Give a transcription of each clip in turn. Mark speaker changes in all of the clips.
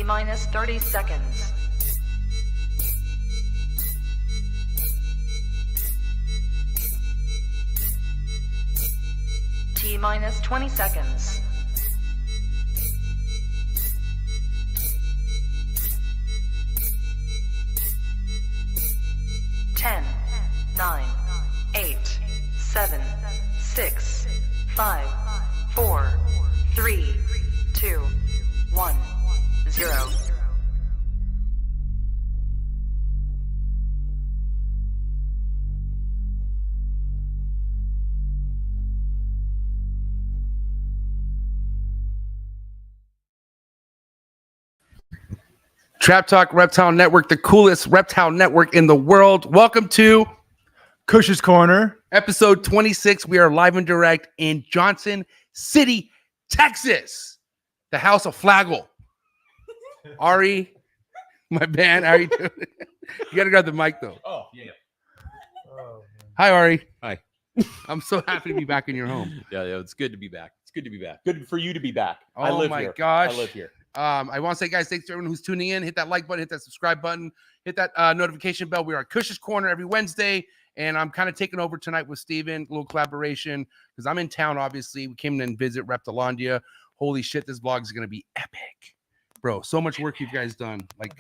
Speaker 1: T-minus 30 seconds. T-minus 20 seconds. 10, 9, 8, 7, 6, 5, 4, 3, 2, 1, 0.
Speaker 2: Trap Talk Reptile Network, the coolest reptile network in the world. Welcome to
Speaker 3: Kush'S Korner,
Speaker 2: episode 26. We are live and direct in Johnson City, Texas, the house of Flagle. Ari, my man, how are you doing? You got to grab the mic, though.
Speaker 4: Oh, yeah.
Speaker 2: Hi, Ari.
Speaker 4: Hi.
Speaker 2: I'm so happy to be back in your home.
Speaker 4: Yeah, it's good to be back. It's good to be back. Good for you to be back.
Speaker 2: Oh,
Speaker 4: I live
Speaker 2: my
Speaker 4: here.
Speaker 2: gosh.
Speaker 4: I live here.
Speaker 2: I want to say, guys, thanks to everyone who's tuning in. Hit that like button, hit that subscribe button, hit that notification bell. We are at Kush'S Korner every Wednesday, and I'm kind of taking over tonight with Steven, a little collaboration, because I'm in town, obviously. We came in and visit Reptilandia. Holy shit, this vlog is going to be epic. Bro, so much work you guys done. Like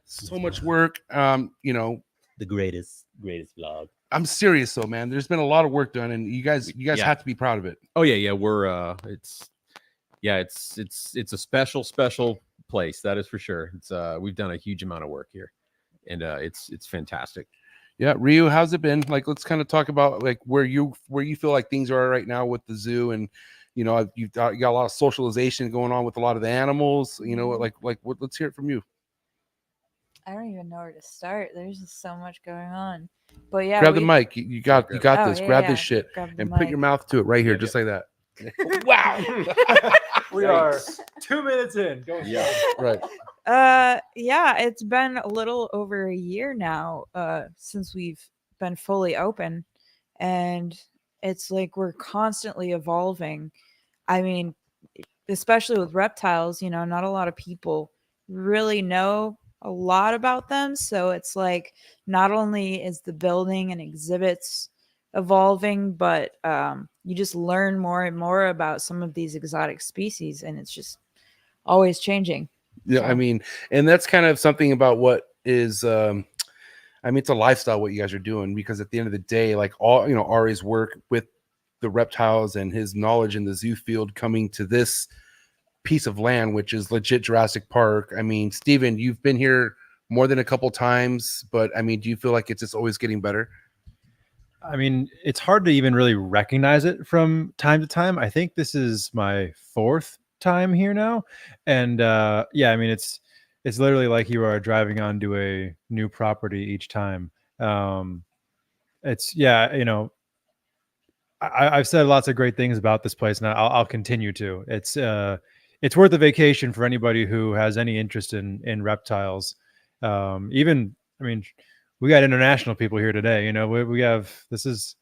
Speaker 2: so much work. You know.
Speaker 5: The greatest vlog.
Speaker 2: I'm serious, though, man. There's been a lot of work done, and you guys have to be proud of it.
Speaker 4: Oh, yeah. We're, it's a special place, that is for sure. It's we've done a huge amount of work here, and it's fantastic.
Speaker 2: Yeah, Ryu, how's it been? Like, let's kind of talk about like where you feel like things are right now with the zoo, and you know, you got a lot of socialization going on with a lot of the animals. You know, like what? Let's hear it from you.
Speaker 6: I don't even know where to start. There's just so much going on. But yeah,
Speaker 2: grab the mic. You got this.
Speaker 6: Yeah,
Speaker 2: grab this shit and put your mouth to it right here, just like that. Wow.
Speaker 3: we are 2 minutes in.
Speaker 4: Yeah,
Speaker 2: right.
Speaker 6: Yeah, it's been a little over a year now since we've been fully open, and it's like we're constantly evolving. I mean, especially with reptiles, you know, not a lot of people really know a lot about them, so it's like not only is the building and exhibits evolving, but you just learn more and more about some of these exotic species, and it's just always changing.
Speaker 2: Yeah, so. I mean, and that's kind of something about what is I mean, it's a lifestyle what you guys are doing, because at the end of the day, like all, you know, Ari's work with the reptiles and his knowledge in the zoo field coming to this piece of land, which is legit Jurassic Park. I mean, Steven, you've been here more than a couple times, but I mean, do you feel like it's just always getting better?
Speaker 3: I mean, it's hard to even really recognize it from time to time. I think this is my 4th time here now. And yeah, I mean, it's literally like you are driving onto a new property each time. It's, yeah, you know, I've said lots of great things about this place, and I'll continue to. It's worth a vacation for anybody who has any interest in reptiles. Even, I mean, we got international people here today. You know, we have this is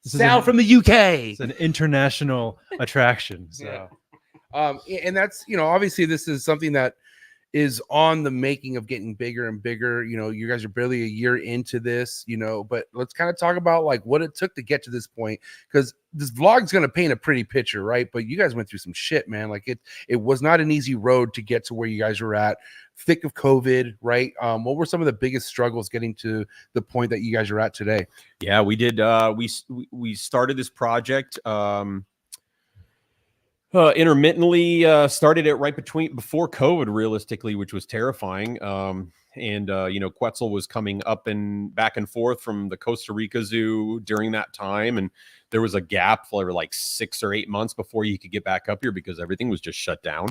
Speaker 2: Sal from the UK.
Speaker 3: It's an international attraction. So,
Speaker 2: and that's, you know, obviously this is something that is on the making of getting bigger and bigger. You know, you guys are barely a year into this, you know, but let's kind of talk about like what it took to get to this point, because this vlog's going to paint a pretty picture, right? But you guys went through some shit, man. Like it was not an easy road to get to where you guys were at, thick of COVID, right? What were some of the biggest struggles getting to the point that you guys are at today?
Speaker 4: Yeah, we did. We started this project intermittently, started it right before COVID, realistically, which was terrifying. And you know, Quetzal was coming up and back and forth from the Costa Rica Zoo during that time, and there was a gap for like 6 or 8 months before you could get back up here because everything was just shut down.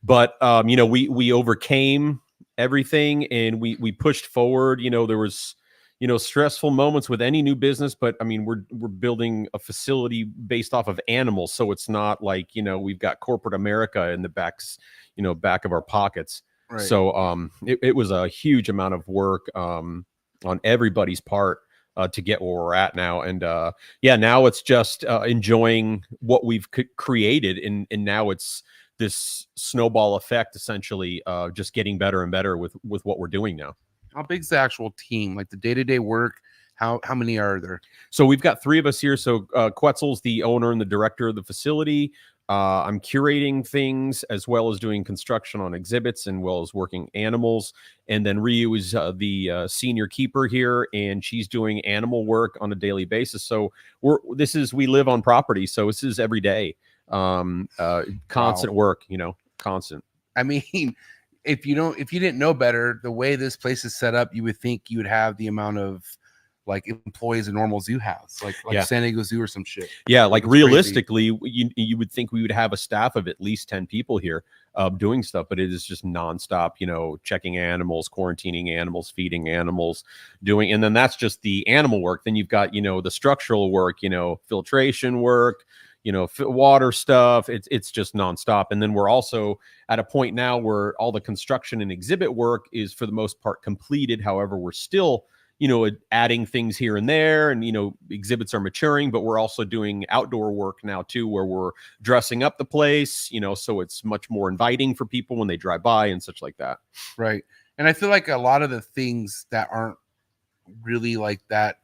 Speaker 4: But you know, we overcame everything, and we pushed forward. You know, there was, you know, stressful moments with any new business, but I mean, we're building a facility based off of animals, so it's not like, you know, we've got corporate America in the back of our pockets. Right. So it was a huge amount of work on everybody's part. to get where we're at now. And yeah, now it's just enjoying what we've created, and now it's this snowball effect, essentially, just getting better and better with what we're doing now.
Speaker 2: How big's the actual team? Like the day-to-day work? How many are there?
Speaker 4: So we've got 3 of us here. So Quetzal's the owner and the director of the facility. I'm curating things as well as doing construction on exhibits and well as working animals. And then Ryu is the senior keeper here, and she's doing animal work on a daily basis. So we live on property, so this is every day, constant work, constant.
Speaker 2: I mean, if you didn't know better, the way this place is set up, you would think you would have the amount of like employees a normal zoo has, like San Diego Zoo or some shit.
Speaker 4: Yeah, like realistically, you would think we would have a staff of at least 10 people here doing stuff, but it is just nonstop, checking animals, quarantining animals, feeding animals, and then that's just the animal work. Then you've got, the structural work, filtration work, water stuff. It's just nonstop. And then we're also at a point now where all the construction and exhibit work is for the most part completed. However, we're still adding things here and there, and exhibits are maturing, but we're also doing outdoor work now too, where we're dressing up the place, so it's much more inviting for people when they drive by and such like that.
Speaker 2: Right. And I feel like a lot of the things that aren't really like that,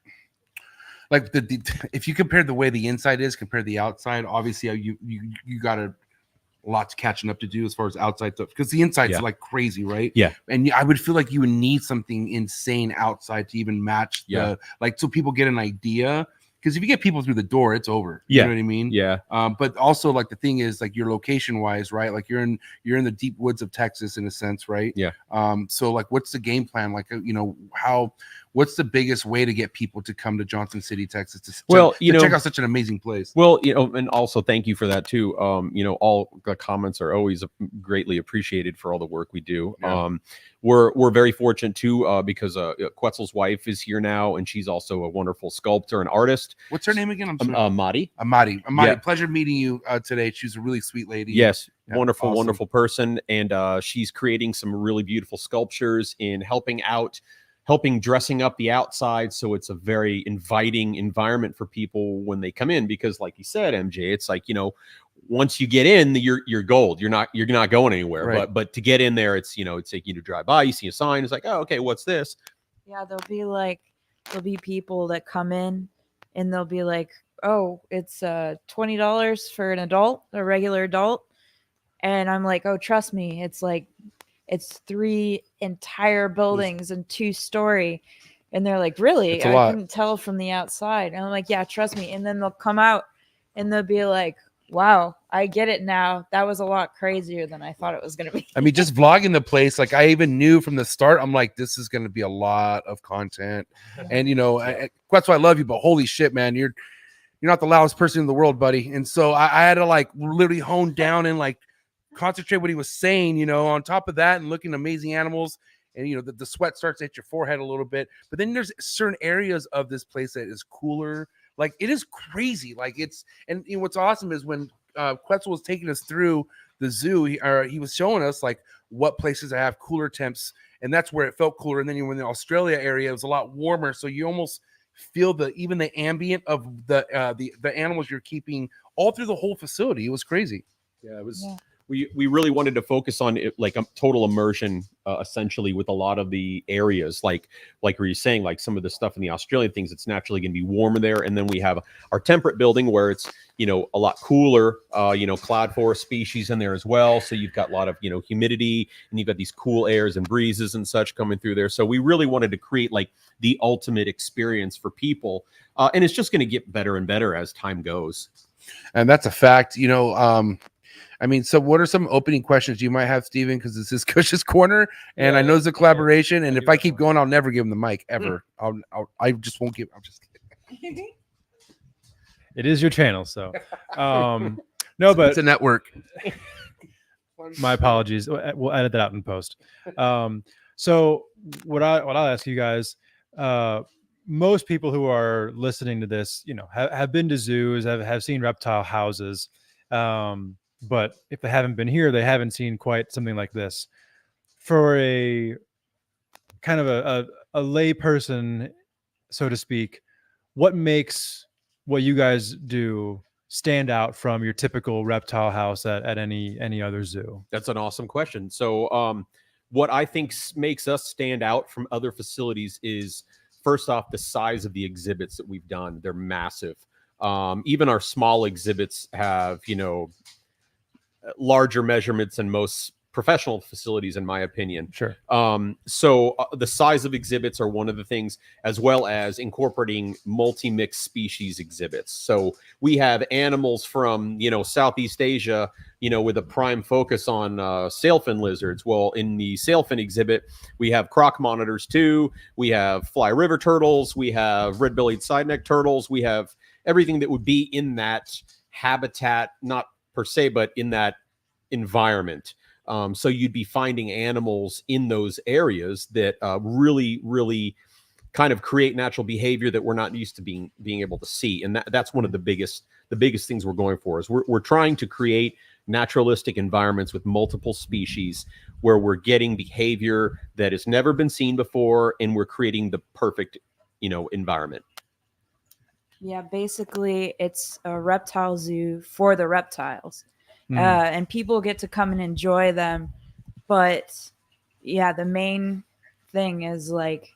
Speaker 2: like if you compare the way the inside is compared to the outside, obviously you got lots catching up to do as far as outside stuff, because the inside's like crazy, right?
Speaker 4: Yeah.
Speaker 2: And I would feel like you would need something insane outside to even match so people get an idea. Because if you get people through the door, it's over. You know what I mean?
Speaker 4: Yeah.
Speaker 2: But also, like, the thing is, like, your location wise, right? Like, you're in the deep woods of Texas in a sense, right?
Speaker 4: Yeah.
Speaker 2: So like, what's the game plan? Like, what's the biggest way to get people to come to Johnson City, Texas to check out such an amazing place?
Speaker 4: Well, and also thank you for that too. All the comments are always greatly appreciated for all the work we do. Yeah. We're very fortunate too, because Quetzal's wife is here now, and she's also a wonderful sculptor and artist.
Speaker 2: What's her name again? I'm sorry.
Speaker 4: Madi.
Speaker 2: Amadi.
Speaker 4: Yeah.
Speaker 2: Pleasure meeting you today. She's a really sweet lady.
Speaker 4: Yes.
Speaker 2: Yeah,
Speaker 4: wonderful,
Speaker 2: awesome.
Speaker 4: wonderful person. And she's creating some really beautiful sculptures and helping dressing up the outside, so it's a very inviting environment for people when they come in. Because like you said, MJ, it's like, once you get in, you're gold. You're not going anywhere.
Speaker 2: Right.
Speaker 4: But to get in there, it's it's like you drive by, you see a sign, it's like, oh, okay, what's this?
Speaker 6: Yeah, there'll be people that come in and they'll be like, oh, it's $20 for an adult, a regular adult. And I'm like, oh, trust me, it's 3 entire buildings and 2-story. And they're like, really? I couldn't tell from the outside. And I'm like, yeah, trust me. And then they'll come out and they'll be like, wow, I get it now. That was a lot crazier than I thought it was going to be.
Speaker 2: I mean, just vlogging the place, like, I even knew from the start, I'm like, this is going to be a lot of content. And, that's why I love you, but holy shit, man, you're not the loudest person in the world, buddy. And so I had to like literally hone down and like concentrate what he was saying, on top of that, and looking at amazing animals. And, the sweat starts at your forehead a little bit. But then there's certain areas of this place that is cooler. Like, it is crazy. Like, and what's awesome is when Quetzal was taking us through the zoo, he was showing us like what places that have cooler temps, and that's where it felt cooler. And then when the Australia area, it was a lot warmer, so you almost feel even the ambient of the animals you're keeping all through the whole facility. It was crazy.
Speaker 4: Yeah, it was. Yeah. We really wanted to focus on it, like a total immersion, essentially, with a lot of the areas, like where you're saying, like some of the stuff in the Australian things, it's naturally going to be warmer there. And then we have our temperate building where it's, a lot cooler, cloud forest species in there as well. So you've got a lot of, humidity, and you've got these cool airs and breezes and such coming through there. So we really wanted to create like the ultimate experience for people. And it's just going to get better and better as time goes.
Speaker 2: And that's a fact, so what are some opening questions you might have, Steven? Because this is Kush'S Korner, and I know it's a collaboration. And if I keep going, I'll never give him the mic ever. I just won't give. I'm just kidding.
Speaker 3: It is your channel, so no, but
Speaker 2: it's a network.
Speaker 3: My apologies. We'll edit that out in post. So what I'll ask you guys, most people who are listening to this, have been to zoos, have seen reptile houses. But if they haven't been here, they haven't seen quite something like this. For a kind of a lay person so to speak, what makes what you guys do stand out from your typical reptile house at any other zoo?
Speaker 4: That's an awesome question. So, what I think makes us stand out from other facilities is, first off, the size of the exhibits that we've done. They're massive. Even our small exhibits have, larger measurements than most professional facilities, in my opinion.
Speaker 3: Sure.
Speaker 4: So the size of exhibits are one of the things, as well as incorporating multi-mixed species exhibits. So we have animals from, Southeast Asia, with a prime focus on sailfin lizards. Well, in the sailfin exhibit, we have croc monitors too. We have fly river turtles. We have red-bellied side-neck turtles. We have everything that would be in that habitat, not per se, but in that environment. So you'd be finding animals in those areas that really, really kind of create natural behavior that we're not used to being able to see. And that's one of the biggest things we're going for is we're trying to create naturalistic environments with multiple species where we're getting behavior that has never been seen before, and we're creating the perfect, environment.
Speaker 6: Yeah, basically it's a reptile zoo for the reptiles. And people get to come and enjoy them. But yeah, the main thing is like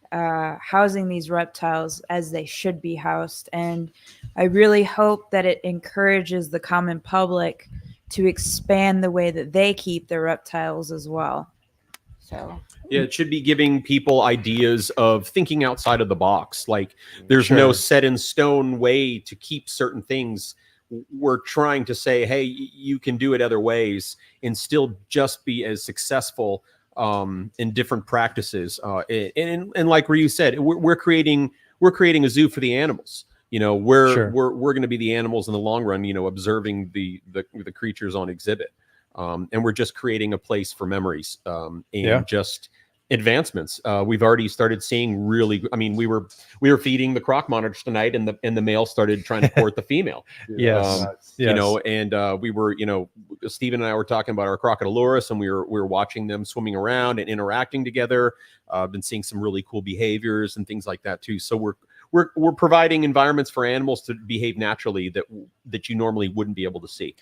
Speaker 6: housing these reptiles as they should be housed. And I really hope that it encourages the common public to expand the way that they keep their reptiles as well. So
Speaker 4: yeah, it should be giving people ideas of thinking outside of the box. Like there's no set in stone way to keep certain things. We're trying to say, hey, you can do it other ways and still just be as successful in different practices. And like Ryu said, we're creating a zoo for the animals. We're going to be the animals in the long run. Observing the creatures on exhibit, and we're just creating a place for memories and just advancements. We've already started seeing really. I mean, we were feeding the croc monitors tonight, and the male started trying to court the female.
Speaker 3: Yes.
Speaker 4: And we were, Steven and I were talking about our crocodilurus, and we were watching them swimming around and interacting together. Been seeing some really cool behaviors and things like that too. So we're providing environments for animals to behave naturally that you normally wouldn't be able to see.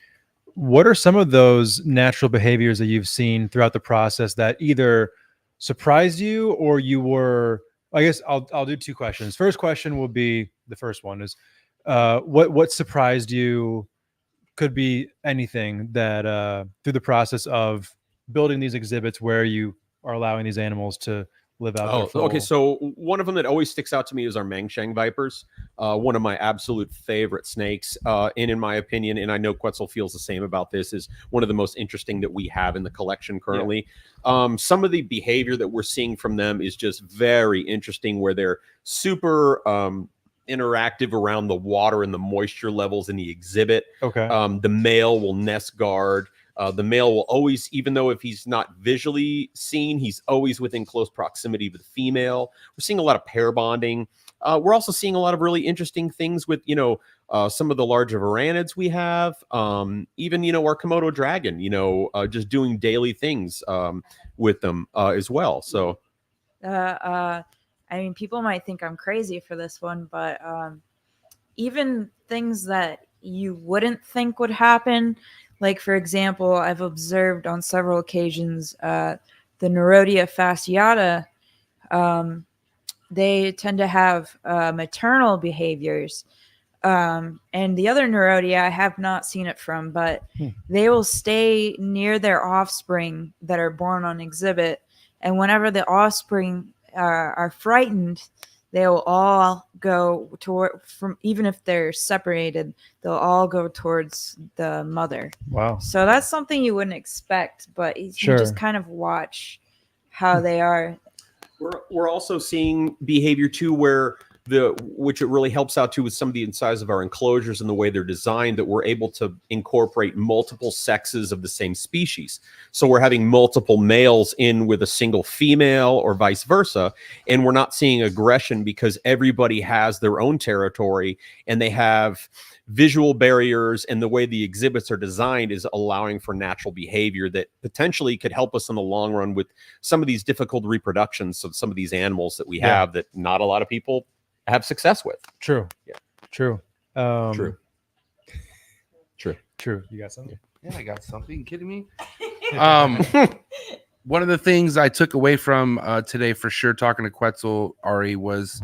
Speaker 3: What are some of those natural behaviors that you've seen throughout the process that either surprised you or you were, I guess I'll do two questions. First question will be, the first one is, what surprised you? Could be anything that through the process of building these exhibits where you are allowing these animals to live out their full...
Speaker 4: Okay. So one of them that always sticks out to me is our Mangshang vipers, one of my absolute favorite snakes. And in my opinion, and I know Quetzal feels the same about this, is one of the most interesting that we have in the collection currently. Yeah. Some of the behavior that we're seeing from them is just very interesting, where they're super interactive around the water and the moisture levels in the exhibit.
Speaker 3: Okay.
Speaker 4: The male will nest guard. The male will always, even though if he's not visually seen, he's always within close proximity with the female. We're seeing a lot of pair bonding. We're also seeing a lot of really interesting things with, some of the larger varanids we have. Even, our Komodo dragon, just doing daily things with them as well. So,
Speaker 6: I mean, people might think I'm crazy for this one, but even things that you wouldn't think would happen. Like, for example, I've observed on several occasions the Nerodia fasciata, they tend to have maternal behaviors. And the other Nerodia, I have not seen it from, but they will stay near their offspring that are born on exhibit. And whenever the offspring are frightened, they'll all go toward, from even if they're separated, they'll all go towards the mother.
Speaker 3: Wow.
Speaker 6: So that's something you wouldn't expect, but you just kind of watch how they are.
Speaker 4: We're also seeing behavior too, where which it really helps out too with some of the insides of our enclosures and the way they're designed, that we're able to incorporate multiple sexes of the same species. So we're having multiple males in with a single female or vice versa, and we're not seeing aggression because everybody has their own territory and they have visual barriers, and the way the exhibits are designed is allowing for natural behavior that potentially could help us in the long run with some of these difficult reproductions of some of these animals that we have that not a lot of people have success with.
Speaker 3: True.
Speaker 4: Yeah.
Speaker 3: True.
Speaker 4: True.
Speaker 3: You got something?
Speaker 2: Yeah, I got something. You kidding me? One of the things I took away from today for sure, talking to Quetzal, Ari, was,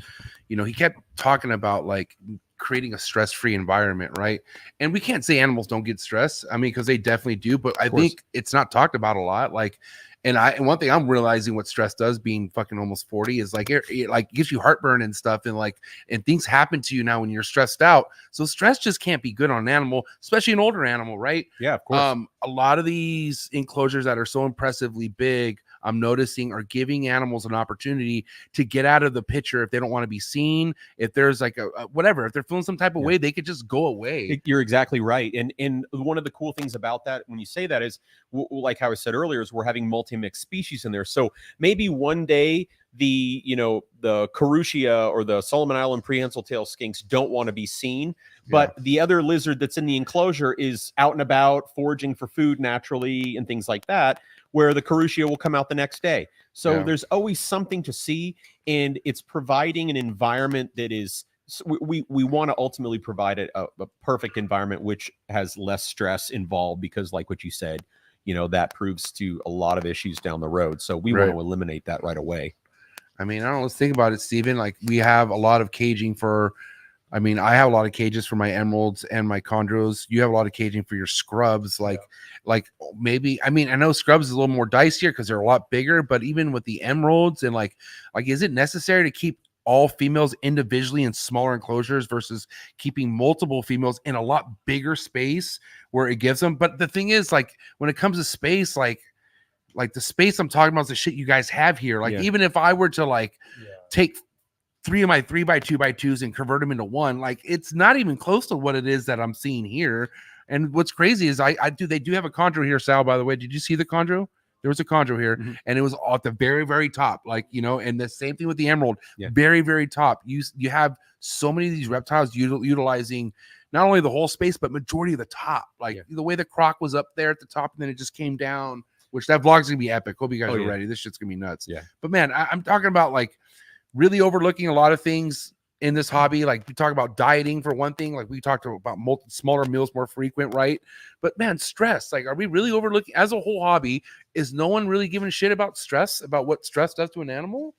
Speaker 2: you know, he kept talking about like creating a stress-free environment, right? And we can't say animals don't get stress. I mean, because they definitely do, but I think it's not talked about a lot. Like, and one thing I'm realizing what stress does, being fucking almost 40, is like it like gives you heartburn and stuff, and things happen to you now when you're stressed out. So stress just can't be good on an animal, especially an older animal, right?
Speaker 4: Yeah, of course.
Speaker 2: A lot of these enclosures that are so impressively big, I'm noticing, are giving animals an opportunity to get out of the picture if they don't want to be seen. If there's like a whatever, if they're feeling some type of way, they could just go away.
Speaker 4: You're exactly right. And one of the cool things about that, when you say that, is like how I said earlier, is we're having multi-mixed species in there. So maybe one day the Carutia or the Solomon Island prehensile tail skinks don't want to be seen, but the other lizard that's in the enclosure is out and about foraging for food naturally and things like that, where the Carutia will come out the next day. So there's always something to see, and it's providing an environment that is, we want to ultimately provide a perfect environment which has less stress involved, because like what you said, you know, that proves to a lot of issues down the road. So we want to eliminate that right away.
Speaker 2: I mean, I don't know, let's think about it, Steven. Like, we have a lot of caging for, I mean, I have a lot of cages for my emeralds and my chondros. You have a lot of caging for your scrubs. Like maybe, I mean, I know scrubs is a little more dicier because they're a lot bigger, but even with the emeralds and like, is it necessary to keep all females individually in smaller enclosures versus keeping multiple females in a lot bigger space where it gives them? But the thing is, like, when it comes to space, like the space I'm talking about is the shit you guys have here. Like, even if I were to take 3 of my 3x2x2s and convert them into one, like, it's not even close to what it is that I'm seeing here. And what's crazy is they do have a chondro here, Sal, by the way. Did you see the chondro? There was a chondro here, and it was at the very, very top, like, you know, and the same thing with the emerald, very, very top. You have so many of these reptiles utilizing not only the whole space, but majority of the top. Like the way the croc was up there at the top, and then it just came down, which that vlog's gonna be epic. Hope you guys are ready. This shit's gonna be nuts. Yeah. But man, I'm talking about like really overlooking a lot of things in this hobby. Like, we talk about dieting for one thing, like we talked about smaller meals, more frequent, right? But man, stress, like, are we really overlooking as a whole hobby? Is no one really giving a shit about stress, about what stress does to an animal?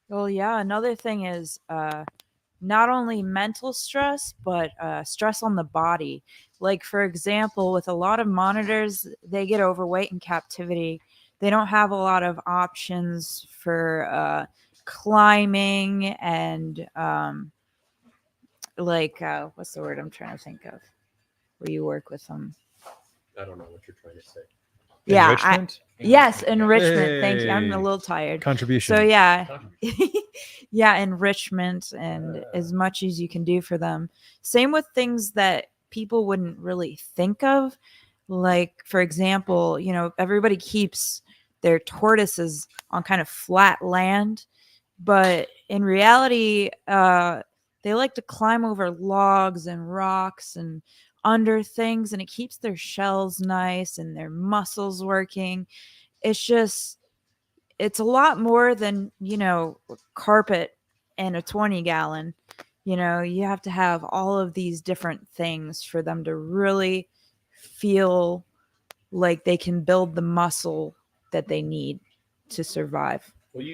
Speaker 6: Well, yeah, another thing is not only mental stress, but stress on the body. Like, for example, with a lot of monitors, they get overweight in captivity. They don't have a lot of options for climbing and what's the word I'm trying to think of, where you work with them?
Speaker 4: I don't know what you're trying to say.
Speaker 6: Yeah.
Speaker 3: Enrichment?
Speaker 6: Yes, enrichment. Thank you. I'm a little tired.
Speaker 3: Contribution.
Speaker 6: So yeah. Yeah, enrichment, and as much as you can do for them. Same with things that people wouldn't really think of. Like, for example, you know, everybody keeps their tortoises on kind of flat land, but in reality, they like to climb over logs and rocks and under things, and it keeps their shells nice and their muscles working. It's a lot more than, you know, carpet and a 20-gallon. You know, you have to have all of these different things for them to really feel like they can build the muscle that they need to survive.
Speaker 4: Well,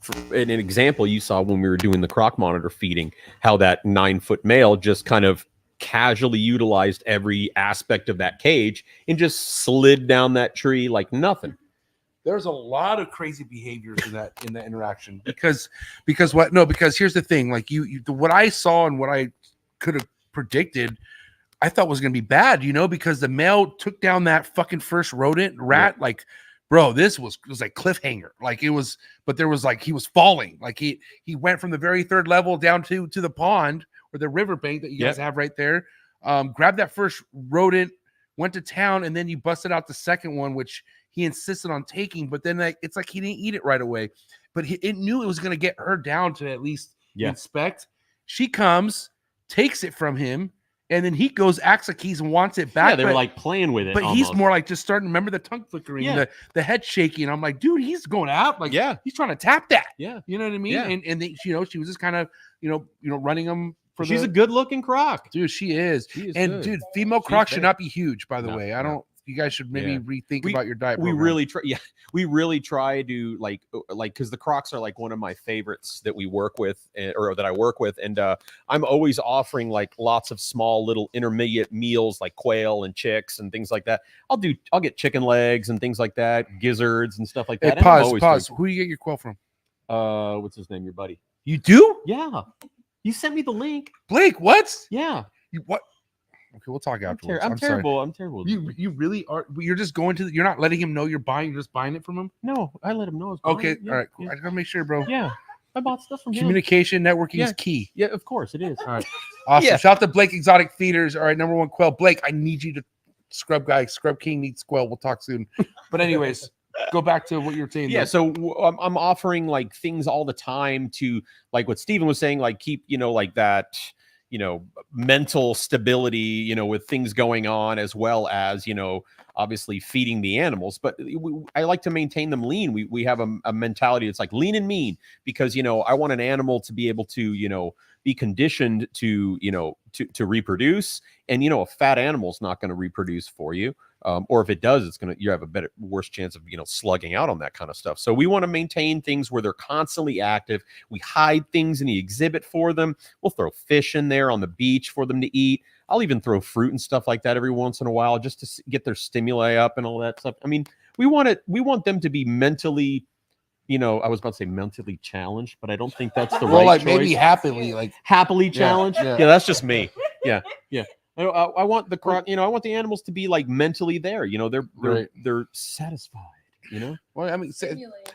Speaker 4: for an example, you saw when we were doing the croc monitor feeding, how that 9-foot male just kind of casually utilized every aspect of that cage and just slid down that tree like nothing.
Speaker 2: There's a lot of crazy behaviors in that interaction because here's the thing, like what I saw and what I could have predicted, I thought was going to be bad, you know, because the male took down that fucking first rat, like bro, this was like cliffhanger. Like it was, but there was like he was falling. Like he went from the very third level down to the pond or the riverbank that you guys have right there. Grabbed that first rodent, went to town, and then you busted out the second one, which he insisted on taking. But then it's like he didn't eat it right away. But it knew it was going to get her down to at least inspect. She comes, takes it from him, and then he goes, acts like he wants it back.
Speaker 7: Yeah, they were like playing with it.
Speaker 2: But
Speaker 7: almost.
Speaker 2: he's more like just starting. Remember the tongue flickering, the head shaking. I'm like, dude, he's going out. Like, he's trying to tap that.
Speaker 7: Yeah,
Speaker 2: you know what I mean.
Speaker 7: Yeah.
Speaker 2: And they, she was just kind of, running him.
Speaker 7: She's a good-looking croc,
Speaker 2: dude. She is. And
Speaker 7: good.
Speaker 2: dude, female crocs should not be huge. By the way, I don't. You guys should maybe rethink about your diet.
Speaker 4: We
Speaker 2: program.
Speaker 4: really try. Yeah, we really try to like because the crocs are like one of my favorites that we work with, or that I work with, and I'm always offering like lots of small little intermediate meals like quail and chicks and things like that. I'll get chicken legs and things like that, gizzards and stuff like that.
Speaker 2: Hey, pause. Who do you get your quail from?
Speaker 4: What's his name? Your buddy.
Speaker 2: You do?
Speaker 4: Yeah. You sent me the link.
Speaker 2: Blake, what?
Speaker 4: Yeah.
Speaker 2: You what? Okay, we'll talk afterwards.
Speaker 4: I'm terrible.
Speaker 2: Sorry.
Speaker 4: I'm terrible.
Speaker 2: You really are. You're just going to. You're not letting him know you're buying. You're just buying it from him.
Speaker 4: No, I let him know. I was
Speaker 2: Okay,
Speaker 4: buying it.
Speaker 2: all right. Cool. I gotta make sure, bro.
Speaker 4: Yeah, I bought stuff from him.
Speaker 2: Communication networking is key.
Speaker 4: Yeah, of course it is.
Speaker 2: All right, awesome. Shout out to Blake Exotic Feeders. All right, #1 quail. Blake, I need you to scrub king needs quail. We'll talk soon. But anyways. Go back to what you're saying.
Speaker 4: Yeah, so I'm offering like things all the time to like what Steven was saying, like keep like that mental stability with things going on, as well as obviously feeding the animals. But I like to maintain them lean. We have a mentality that's like lean and mean, because I want an animal to be able to be conditioned to to reproduce, and a fat animal is not going to reproduce for you. Or if it does, you have a worse chance of slugging out on that kind of stuff. So we want to maintain things where they're constantly active. We hide things in the exhibit for them. We'll throw fish in there on the beach for them to eat. I'll even throw fruit and stuff like that every once in a while, just to get their stimuli up and all that stuff. I mean, we want them to be mentally, I was about to say mentally challenged, but I don't think that's the right choice.
Speaker 2: Maybe
Speaker 4: happily challenged. Yeah, that's just me. Yeah. I want the croc, I want the animals to be like mentally there. They're satisfied.
Speaker 2: Well, I mean,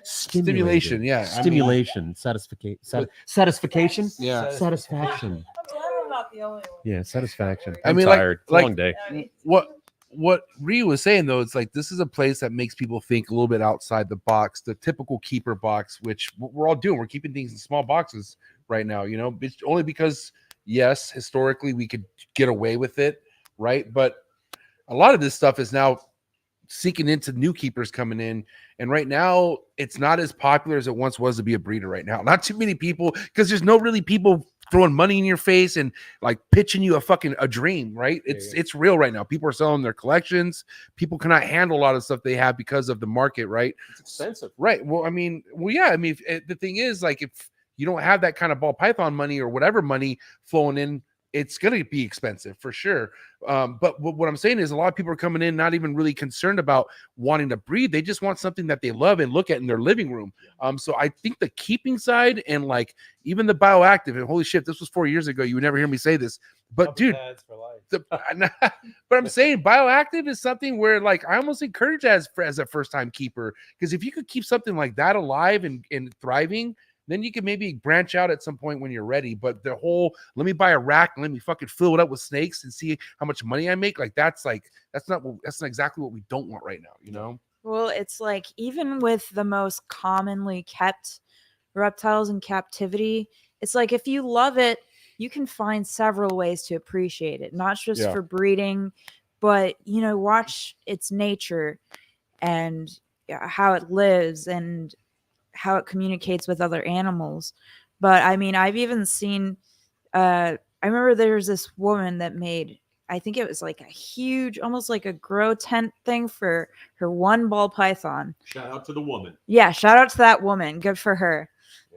Speaker 2: stimulation. Yeah,
Speaker 7: stimulation, satisfaction.
Speaker 2: Yeah,
Speaker 7: satisfaction.
Speaker 6: I'm not the only one.
Speaker 7: Yeah, satisfaction.
Speaker 2: I'm
Speaker 4: tired. Long day.
Speaker 2: What Ryu was saying though, it's like this is a place that makes people think a little bit outside the box, the typical keeper box, which we're all doing. We're keeping things in small boxes right now. It's only because. Yes, historically we could get away with it, right? But a lot of this stuff is now seeking into new keepers coming in, and right now it's not as popular as it once was to be a breeder. Right now, not too many people, because there's no really people throwing money in your face and like pitching you a dream, right? It's real right now. People are selling their collections. People cannot handle a lot of stuff they have because of the market, right?
Speaker 4: It's expensive,
Speaker 2: right? Well, the thing is, like, if you don't have that kind of ball python money or whatever money flowing in, it's going to be expensive for sure. But what I'm saying is a lot of people are coming in not even really concerned about wanting to breed. They just want something that they love and look at in their living room. So I think the keeping side and like even the bioactive, and holy shit, this was 4 years ago. You would never hear me say this, but dude, but I'm saying bioactive is something where like I almost encourage as a first time keeper, because if you could keep something like that alive and thriving, then you can maybe branch out at some point when you're ready. But the whole, let me buy a rack and let me fucking fill it up with snakes and see how much money I make. Like that's not exactly what we don't want right now,
Speaker 6: Well, it's like even with the most commonly kept reptiles in captivity, it's like if you love it, you can find several ways to appreciate it, not just for breeding, but watch its nature and how it lives and how it communicates with other animals. But I mean, I've even seen I remember there was this woman that made, I think it was like a huge, almost like a grow tent thing for her one ball python.
Speaker 4: Shout out to the woman.
Speaker 6: Yeah, shout out to that woman. Good for her.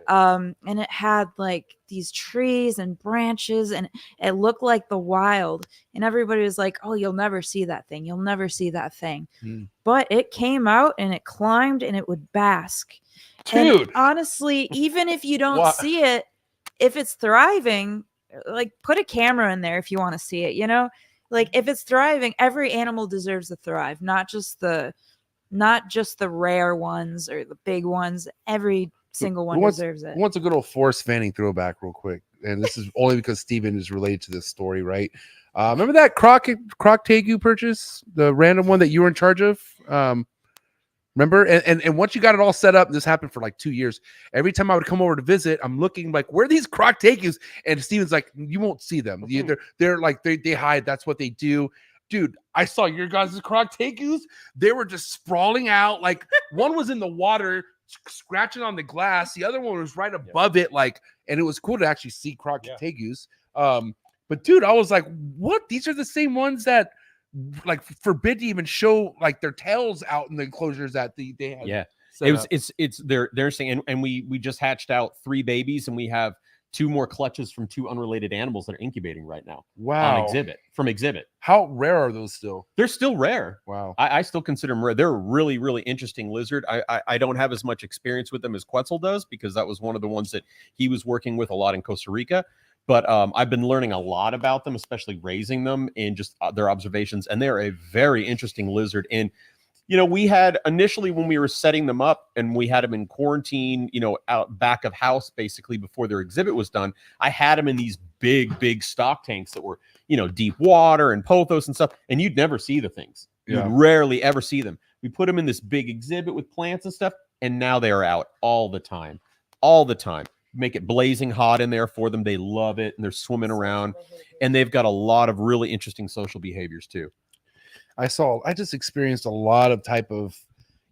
Speaker 6: And it had like these trees and branches, and it looked like the wild. And everybody was like, "Oh, you'll never see that thing. You'll never see that thing." But it came out and it climbed and it would bask.
Speaker 2: Dude,
Speaker 6: and honestly, even if you don't see it, if it's thriving, like put a camera in there if you want to see it. Like if it's thriving, every animal deserves to thrive, not just the not just the rare ones or the big ones. Every single one deserves it.
Speaker 2: Who wants a good old Forrest Fanning throwback real quick? And this is only because Steven is related to this story, right? Remember that Croc Tegu purchase, the random one that you were in charge of? Remember? And once you got it all set up, this happened for like 2 years. Every time I would come over to visit, I'm looking like, where are these Croc Tegus? And Steven's like, you won't see them. They're like, they hide. That's what they do. Dude, I saw your guys' Croc Tegus. They were just sprawling out. Like one was in the water, scratching on the glass. The other one was right above it. Like, and it was cool to actually see Croc Tegus. But dude, I was like, what? These are the same ones that like forbid to even show like their tails out in the enclosures that they had.
Speaker 4: Yeah, they're interesting. And we just hatched out 3 babies, and we have 2 more clutches from 2 unrelated animals that are incubating right now.
Speaker 2: Wow.
Speaker 4: From exhibit.
Speaker 2: How rare are those still?
Speaker 4: They're still rare.
Speaker 2: Wow.
Speaker 4: I still consider them rare. They're a really, really interesting lizard. I don't have as much experience with them as Quetzal does, because that was one of the ones that he was working with a lot in Costa Rica. But I've been learning a lot about them, especially raising them and just their observations. And they're a very interesting lizard. And, you know, we had initially when we were setting them up and we had them in quarantine, you know, out back of house, basically before their exhibit was done, I had them in these big stock tanks that were, you know, deep water and pothos and stuff. And you'd never see the things. You'd rarely ever see them. We put them in this big exhibit with plants and stuff. And now they are out all the time. Make it blazing hot in there for them. They love it, and they're swimming around, and they've got a lot of really interesting social behaviors too.
Speaker 2: I just experienced a lot of type of,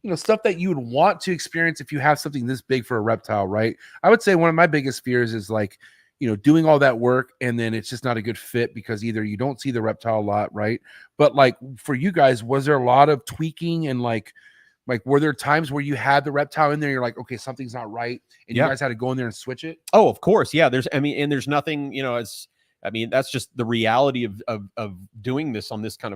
Speaker 2: you know, stuff that you would want to experience if you have something this big for a reptile, right? I would say one of my biggest fears is like, you know, doing all that work and then it's just not a good fit because either you don't see the reptile a lot, right? But like for you guys, was there a lot of tweaking and like were there times where you had the reptile in there, you're like, okay, something's not right, and you guys had to go in there and switch it?
Speaker 4: Oh, of course. Yeah. There's nothing, you know, that's just the reality of doing this on this kind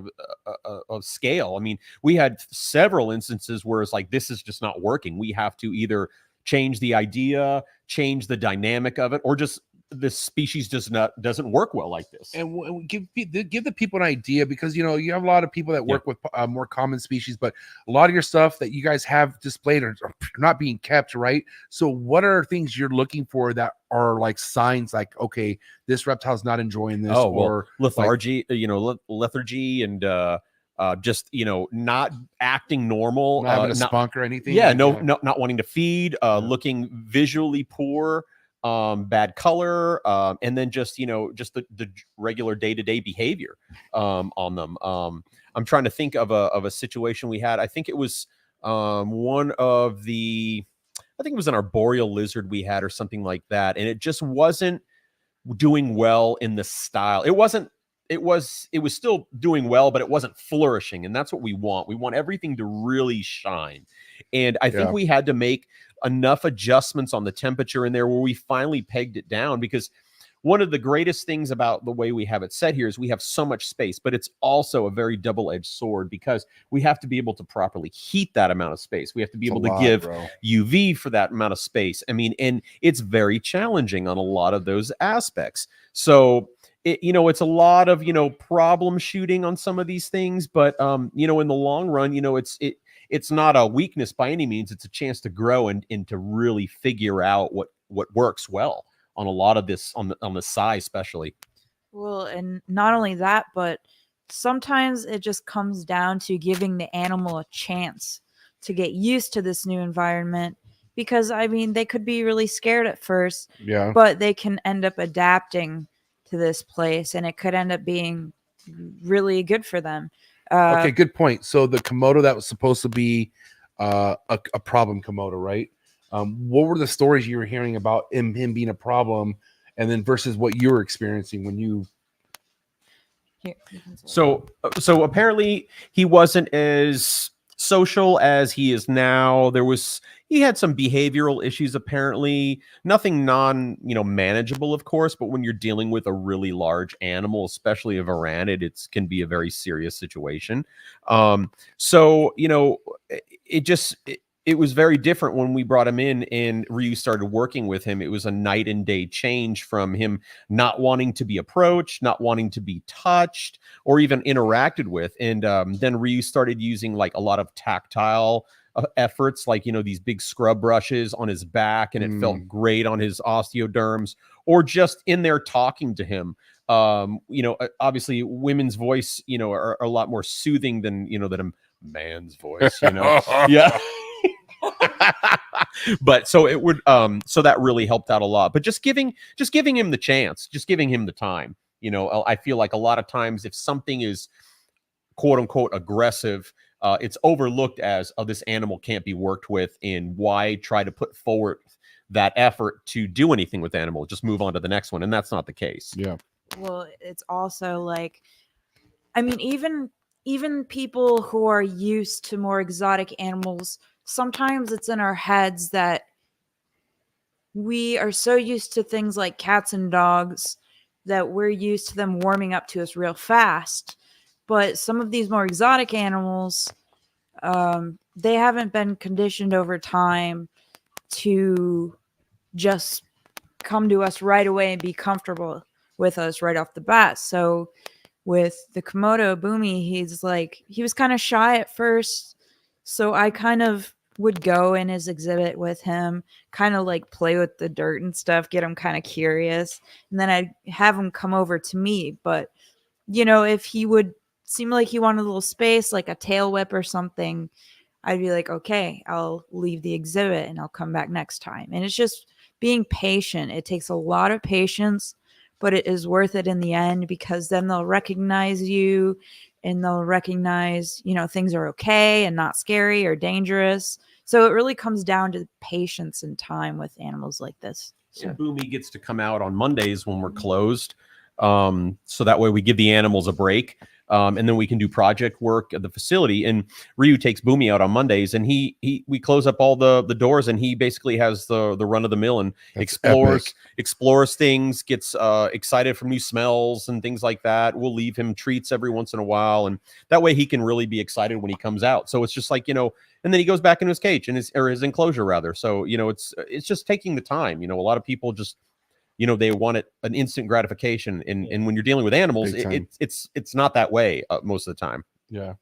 Speaker 4: of scale. I mean, we had several instances where it's like, this is just not working. We have to either change the idea, change the dynamic of it, or just this species doesn't work well like this.
Speaker 2: And give the people an idea, because you know you have a lot of people that work with more common species, but a lot of your stuff that you guys have displayed are not being kept, right? So what are things you're looking for that are like signs like, okay, this reptile's not enjoying this? Or
Speaker 4: lethargy, lethargy, and just, you know, not acting normal,
Speaker 2: not having a spunk or anything.
Speaker 4: Not wanting to feed, looking visually poor, bad color, and then just, you know, just the regular day-to-day behavior on them. I'm trying to think of a situation we had. I think it was one of the, I think it was an arboreal lizard we had or something like that, and it just wasn't doing well in the style. It was still doing well, but it wasn't flourishing, and that's what we want. We want everything to really shine. And I think we had to make enough adjustments on the temperature in there where we finally pegged it down, because one of the greatest things about the way we have it set here is we have so much space, but it's also a very double-edged sword because we have to be able to properly heat that amount of space. We have to be able to give UV for that amount of space. I mean, and it's very challenging on a lot of those aspects. So it's a lot of, problem shooting on some of these things, but, in the long run, it's not a weakness by any means. It's a chance to grow and to really figure out what works well on a lot of this, on the size, especially.
Speaker 6: Well, and not only that, but sometimes it just comes down to giving the animal a chance to get used to this new environment, because I mean, they could be really scared at first, but they can end up adapting to this place, and it could end up being really good for them.
Speaker 2: Okay, good point. So the Komodo that was supposed to be a problem Komodo, right? What were the stories you were hearing about him being a problem, and then versus what you were experiencing when you?
Speaker 4: So apparently he wasn't as social as he is now. He had some behavioral issues, apparently. Nothing manageable, of course, but when you're dealing with a really large animal, especially a varanid, it can be a very serious situation. it was very different when we brought him in and Ryu started working with him. It was a night and day change from him not wanting to be approached, not wanting to be touched or even interacted with. And then Ryu started using like a lot of tactile efforts, like, you know, these big scrub brushes on his back, and it felt great on his osteoderms, or just in there talking to him. You know, obviously women's voice, you know, are a lot more soothing than, you know, than a man's voice, you know. Yeah. But so it would so that really helped out a lot. But just giving him the chance, just giving him the time, you know. I feel like a lot of times if something is quote unquote aggressive, it's overlooked as, oh, this animal can't be worked with, and why try to put forward that effort to do anything with animal, just move on to the next one. And that's not the case.
Speaker 2: Yeah.
Speaker 6: Well, it's also like, I mean, even people who are used to more exotic animals, sometimes it's in our heads that we are so used to things like cats and dogs that we're used to them warming up to us real fast. But some of these more exotic animals, they haven't been conditioned over time to just come to us right away and be comfortable with us right off the bat. So with the Komodo Boomy, he was kind of shy at first. So I kind of would go in his exhibit with him, kind of like play with the dirt and stuff, get him kind of curious. And then I'd have him come over to me. But, you know, if he would seem like he wanted a little space, like a tail whip or something, I'd be like, okay, I'll leave the exhibit and I'll come back next time. And it's just being patient. It takes a lot of patience, but it is worth it in the end, because then they'll recognize you and they'll recognize, you know, things are okay and not scary or dangerous. So it really comes down to patience and time with animals like this. So.
Speaker 4: And Boomy gets to come out on Mondays when we're closed. So that way we give the animals a break. And then we can do project work at the facility. And Ryu takes Boomy out on Mondays, and we close up all the doors, and he basically has the run of the mill and explores things, gets excited from new smells and things like that. We'll leave him treats every once in a while, and that way he can really be excited when he comes out. So it's just like, you know, and then he goes back in his cage, his enclosure rather. So, you know, it's just taking the time. You know, a lot of people just, you know, they want an instant gratification, and when you're dealing with animals, it's not that way most of the time.
Speaker 2: Yeah,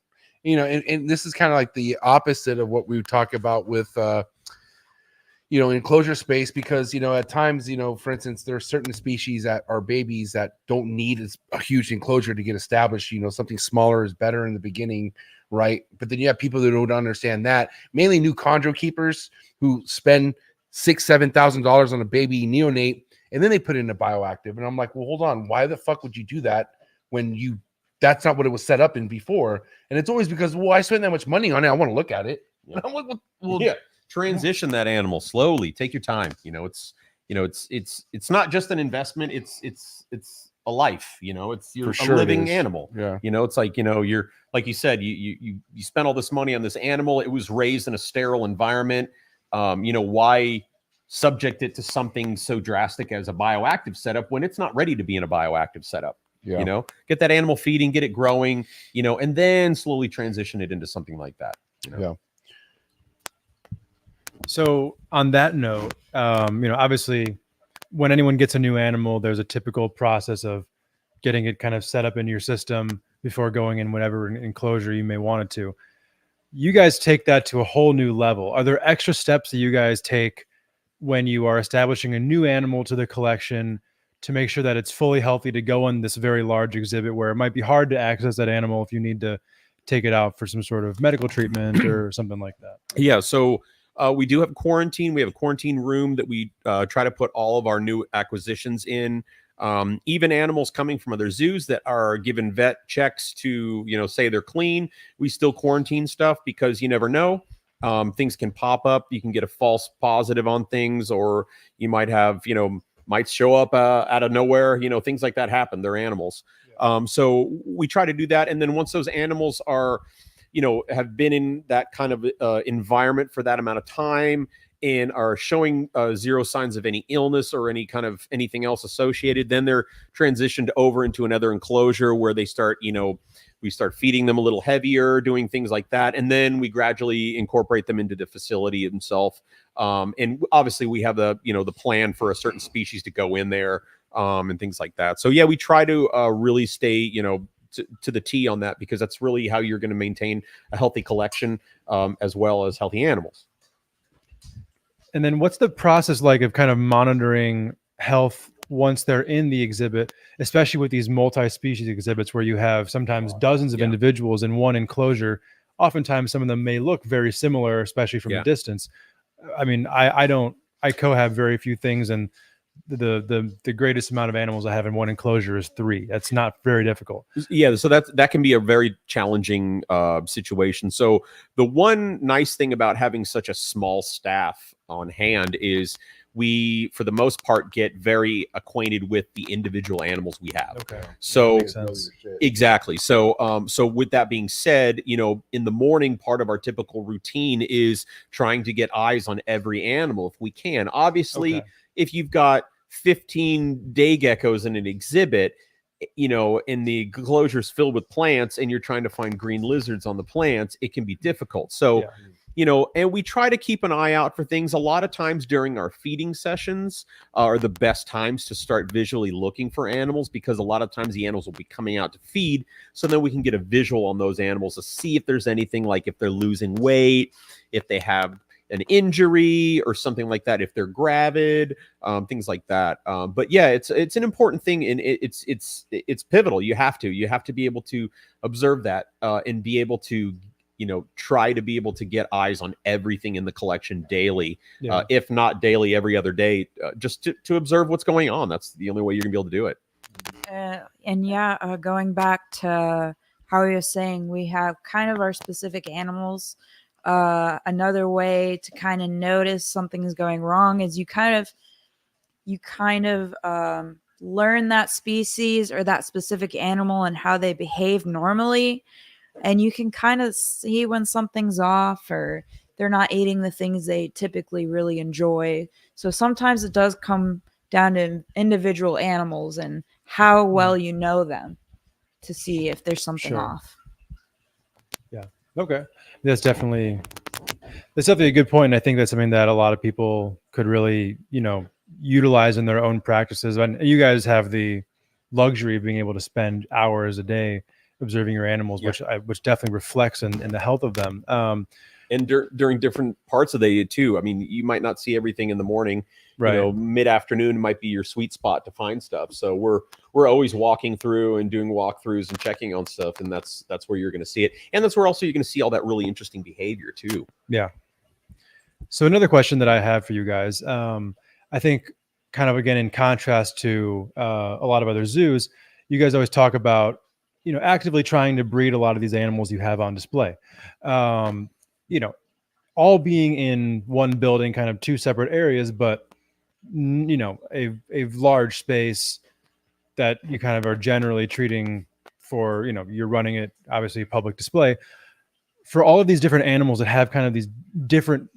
Speaker 2: you know, and this is kind of like the opposite of what we talk about with, you know, enclosure space, because, you know, at times, you know, for instance, there are certain species that are babies that don't need a huge enclosure to get established. You know, something smaller is better in the beginning, right? But then you have people that don't understand that. Mainly new chondro keepers who spend $6,000-$7,000 on a baby neonate, and then they put in a bioactive. And I'm like, well, hold on. Why the fuck would you do that when that's not what it was set up in before? And it's always because, well, I spent that much money on it, I want to look at it.
Speaker 4: Yeah.
Speaker 2: I'm like, well,
Speaker 4: yeah. Transition that animal slowly. Take your time. You know, it's not just an investment. It's a life. You know, you're a living animal.
Speaker 2: Yeah.
Speaker 4: You know, it's like, you know, you're, like you said, you spent all this money on this animal. It was raised in a sterile environment. You know, why subject it to something so drastic as a bioactive setup when it's not ready to be in a bioactive setup?
Speaker 2: Yeah.
Speaker 4: You know, get that animal feeding, get it growing, you know, and then slowly transition it into something like that. You know?
Speaker 2: Yeah.
Speaker 3: So on that note, you know, obviously when anyone gets a new animal, there's a typical process of getting it kind of set up in your system before going in whatever enclosure you may want it to. You guys take that to a whole new level. Are there extra steps that you guys take when you are establishing a new animal to the collection to make sure that it's fully healthy to go on this very large exhibit, where it might be hard to access that animal if you need to take it out for some sort of medical treatment or something like that?
Speaker 4: Yeah. So we do have quarantine. We have a quarantine room that we try to put all of our new acquisitions in. Even animals coming from other zoos that are given vet checks to, you know, say they're clean, we still quarantine stuff, because you never know. Things can pop up. You can get a false positive on things, or you might have, you know, might show up out of nowhere. You know, things like that happen. They're animals. Yeah. So we try to do that. And then once those animals are, you know, have been in that kind of environment for that amount of time and are showing zero signs of any illness or any kind of anything else associated, then they're transitioned over into another enclosure where they start, you know, we start feeding them a little heavier, doing things like that, and then we gradually incorporate them into the facility itself. And obviously we have the the plan for a certain species to go in there, and things like that. So yeah, we try to really stay to the T on that, because that's really how you're going to maintain a healthy collection, as well as healthy animals.
Speaker 3: And then what's the process like of kind of monitoring health once they're in the exhibit, especially with these multi-species exhibits where you have sometimes dozens of individuals in one enclosure? Oftentimes some of them may look very similar, especially from a distance. I mean, I have very few things, and the greatest amount of animals I have in one enclosure is 3. That's not very difficult.
Speaker 4: Yeah, so that can be a very challenging situation. So the one nice thing about having such a small staff on hand is we, for the most part, get very acquainted with the individual animals we have.
Speaker 3: Okay.
Speaker 4: So
Speaker 3: makes sense.
Speaker 4: exactly. So so with that being said, in the morning, part of our typical routine is trying to get eyes on every animal if we can. Obviously, if you've got 15 day geckos in an exhibit, and the enclosure's filled with plants and you're trying to find green lizards on the plants, it can be difficult. So and we try to keep an eye out for things. A lot of times during our feeding sessions are the best times to start visually looking for animals, because a lot of times the animals will be coming out to feed. So then we can get a visual on those animals to see if there's anything, like if they're losing weight, if they have an injury or something like that, if they're gravid, things like that. But yeah, it's an important thing, and it's pivotal. You have to be able to observe that, and be able to try to be able to get eyes on everything in the collection daily, if not daily, every other day, just to observe what's going on. That's the only way you're gonna be able to do it.
Speaker 6: And going back to how you were saying, we have kind of our specific animals. Another way to kind of notice something is going wrong is you kind of learn that species or that specific animal and how they behave normally. And you can kind of see when something's off or they're not eating the things they typically really enjoy. So sometimes it does come down to individual animals and how well you know them to see if there's something off.
Speaker 3: Yeah. Okay. That's definitely a good point. And I think that's something that a lot of people could really, utilize in their own practices. And you guys have the luxury of being able to spend hours a day observing your animals, which definitely reflects in the health of them.
Speaker 4: And during different parts of the day too. I mean, you might not see everything in the morning.
Speaker 3: Right.
Speaker 4: Mid-afternoon might be your sweet spot to find stuff. So we're always walking through and doing walkthroughs and checking on stuff, and that's where you're going to see it. And that's where also you're going to see all that really interesting behavior too.
Speaker 3: Yeah. So another question that I have for you guys, I think kind of again in contrast to a lot of other zoos, you guys always talk about actively trying to breed a lot of these animals you have on display. All being in one building, kind of 2 separate areas, but a large space that you kind of are generally treating for, you're running it obviously public display for all of these different animals that have kind of these different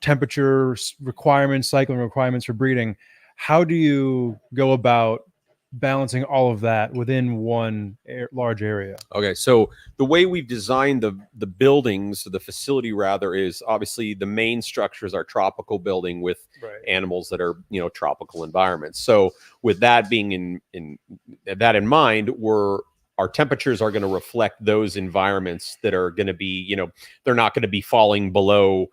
Speaker 3: temperature requirements, cycling requirements for breeding. How do you go about balancing all of that within one large area?
Speaker 4: Okay, so the way we've designed the buildings, the facility rather, is obviously the main structures are tropical building with animals that are tropical environments. So with that being in mind, our temperatures are going to reflect those environments that are going to be they're not going to be falling below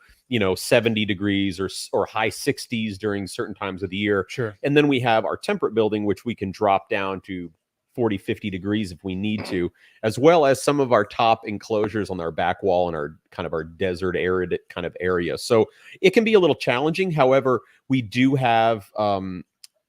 Speaker 4: 70 degrees or high 60s during certain times of the year.
Speaker 3: Sure.
Speaker 4: And then we have our temperate building, which we can drop down to 40, 50 degrees if we need to, as well as some of our top enclosures on our back wall and our kind of our desert arid kind of area. So it can be a little challenging. However, we do have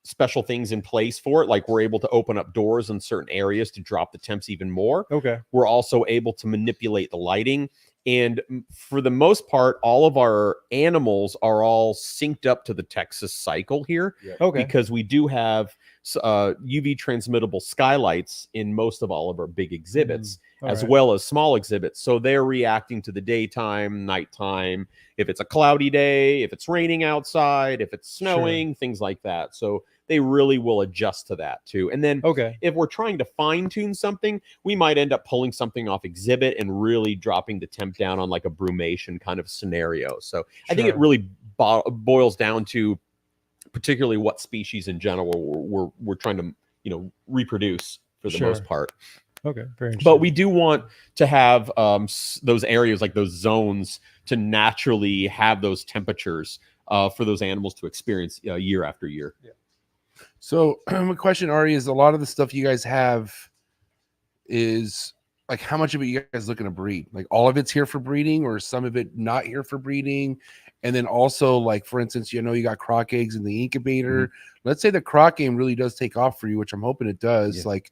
Speaker 4: special things in place for it. Like we're able to open up doors in certain areas to drop the temps even more.
Speaker 3: Okay.
Speaker 4: We're also able to manipulate the lighting. And for the most part, all of our animals are all synced up to the Texas cycle here.
Speaker 2: Yeah.
Speaker 3: Okay.
Speaker 4: Because we do have UV transmittable skylights in most of all of our big exhibits, as well as small exhibits. So they're reacting to the daytime, nighttime, if it's a cloudy day, if it's raining outside, if it's snowing, things like that. So they really will adjust to that too. And then
Speaker 3: Okay.
Speaker 4: if we're trying to fine tune something, we might end up pulling something off exhibit and really dropping the temp down on like a brumation kind of scenario. So I think it
Speaker 3: Sure.
Speaker 4: really boils down to particularly what species in general we're trying to, you know, reproduce for the most
Speaker 3: Sure.
Speaker 4: part.
Speaker 3: Okay. Very interesting.
Speaker 4: But we do want to have those areas, like those zones, to naturally have those temperatures for those animals to experience year after year.
Speaker 2: So my question, Ari, is a lot of the stuff you guys have is like, how much of it you guys looking to breed? Like all of it's here for breeding, or some of it not here for breeding? And then also, like, for instance, you know, you got croc eggs in the incubator. Let's say the croc game really does take off for you, which I'm hoping it does.
Speaker 4: Yeah.
Speaker 2: Like,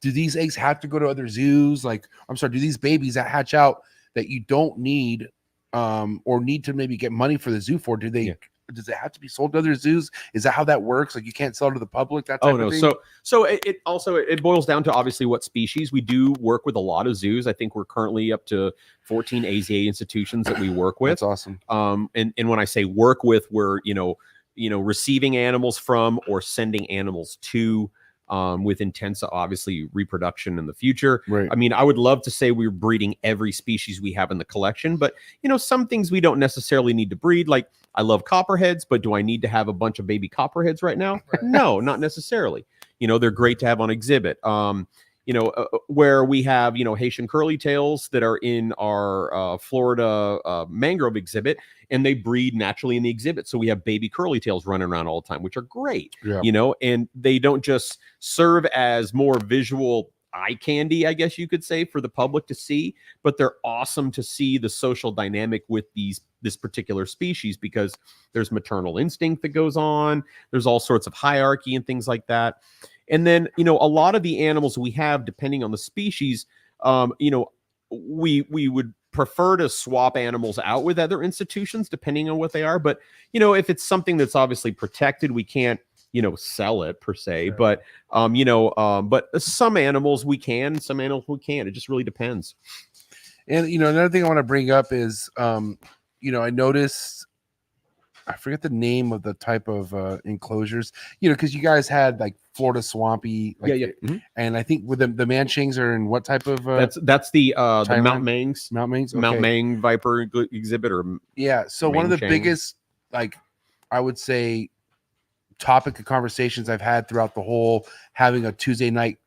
Speaker 2: do these eggs have to go to other zoos? Like, I'm sorry, do these babies that hatch out that you don't need or need to maybe get money for the zoo for, do they does it have to be sold to other zoos? Is that how that works? Like, you can't sell to the public? That type
Speaker 4: Oh no,
Speaker 2: of thing?
Speaker 4: so it also it boils down to obviously what species. We do work with a lot of zoos. I think we're currently up to 14 AZA institutions that we work with.
Speaker 2: That's awesome.
Speaker 4: And when I say work with, we're you know receiving animals from or sending animals to, with intents of obviously reproduction in the future.
Speaker 2: Right.
Speaker 4: I mean, I would love to say we're breeding every species we have in the collection, but you know, some things we don't necessarily need to breed. Like, I love copperheads, but do I need to have a bunch of baby copperheads right now? No, not necessarily. You know, they're great to have on exhibit. Where we have, you know, Haitian curly tails that are in our Florida mangrove exhibit, and they breed naturally in the exhibit. So we have baby curly tails running around all the time, which are great, you know, and they don't just serve as more visual eye candy, I guess you could say, for the public to see, but they're awesome to see the social dynamic with this particular species, because there's maternal instinct that goes on. There's all sorts of hierarchy and things like that. And then, you know, a lot of the animals we have, depending on the species, you know, we would prefer to swap animals out with other institutions, depending on what they are. But, you know, if it's something that's obviously protected, we can't, you know, sell it per se.
Speaker 3: Sure.
Speaker 4: But, but some animals we can, some animals we can't. It just really depends.
Speaker 2: And, you know, another thing I want to bring up is, you know, I noticed, I forget the name of the type of enclosures, you know, because you guys had like Florida swampy, like, and I think with the Manchings are in what type of
Speaker 4: that's the
Speaker 2: Thailand?
Speaker 4: Mount Mangs,
Speaker 2: Mount Mangs,
Speaker 4: Mount Mang Viper exhibit, or
Speaker 2: yeah. So one of the
Speaker 4: Mangchang.
Speaker 2: biggest, like, I would say, topic of conversations I've had throughout the whole having a Tuesday night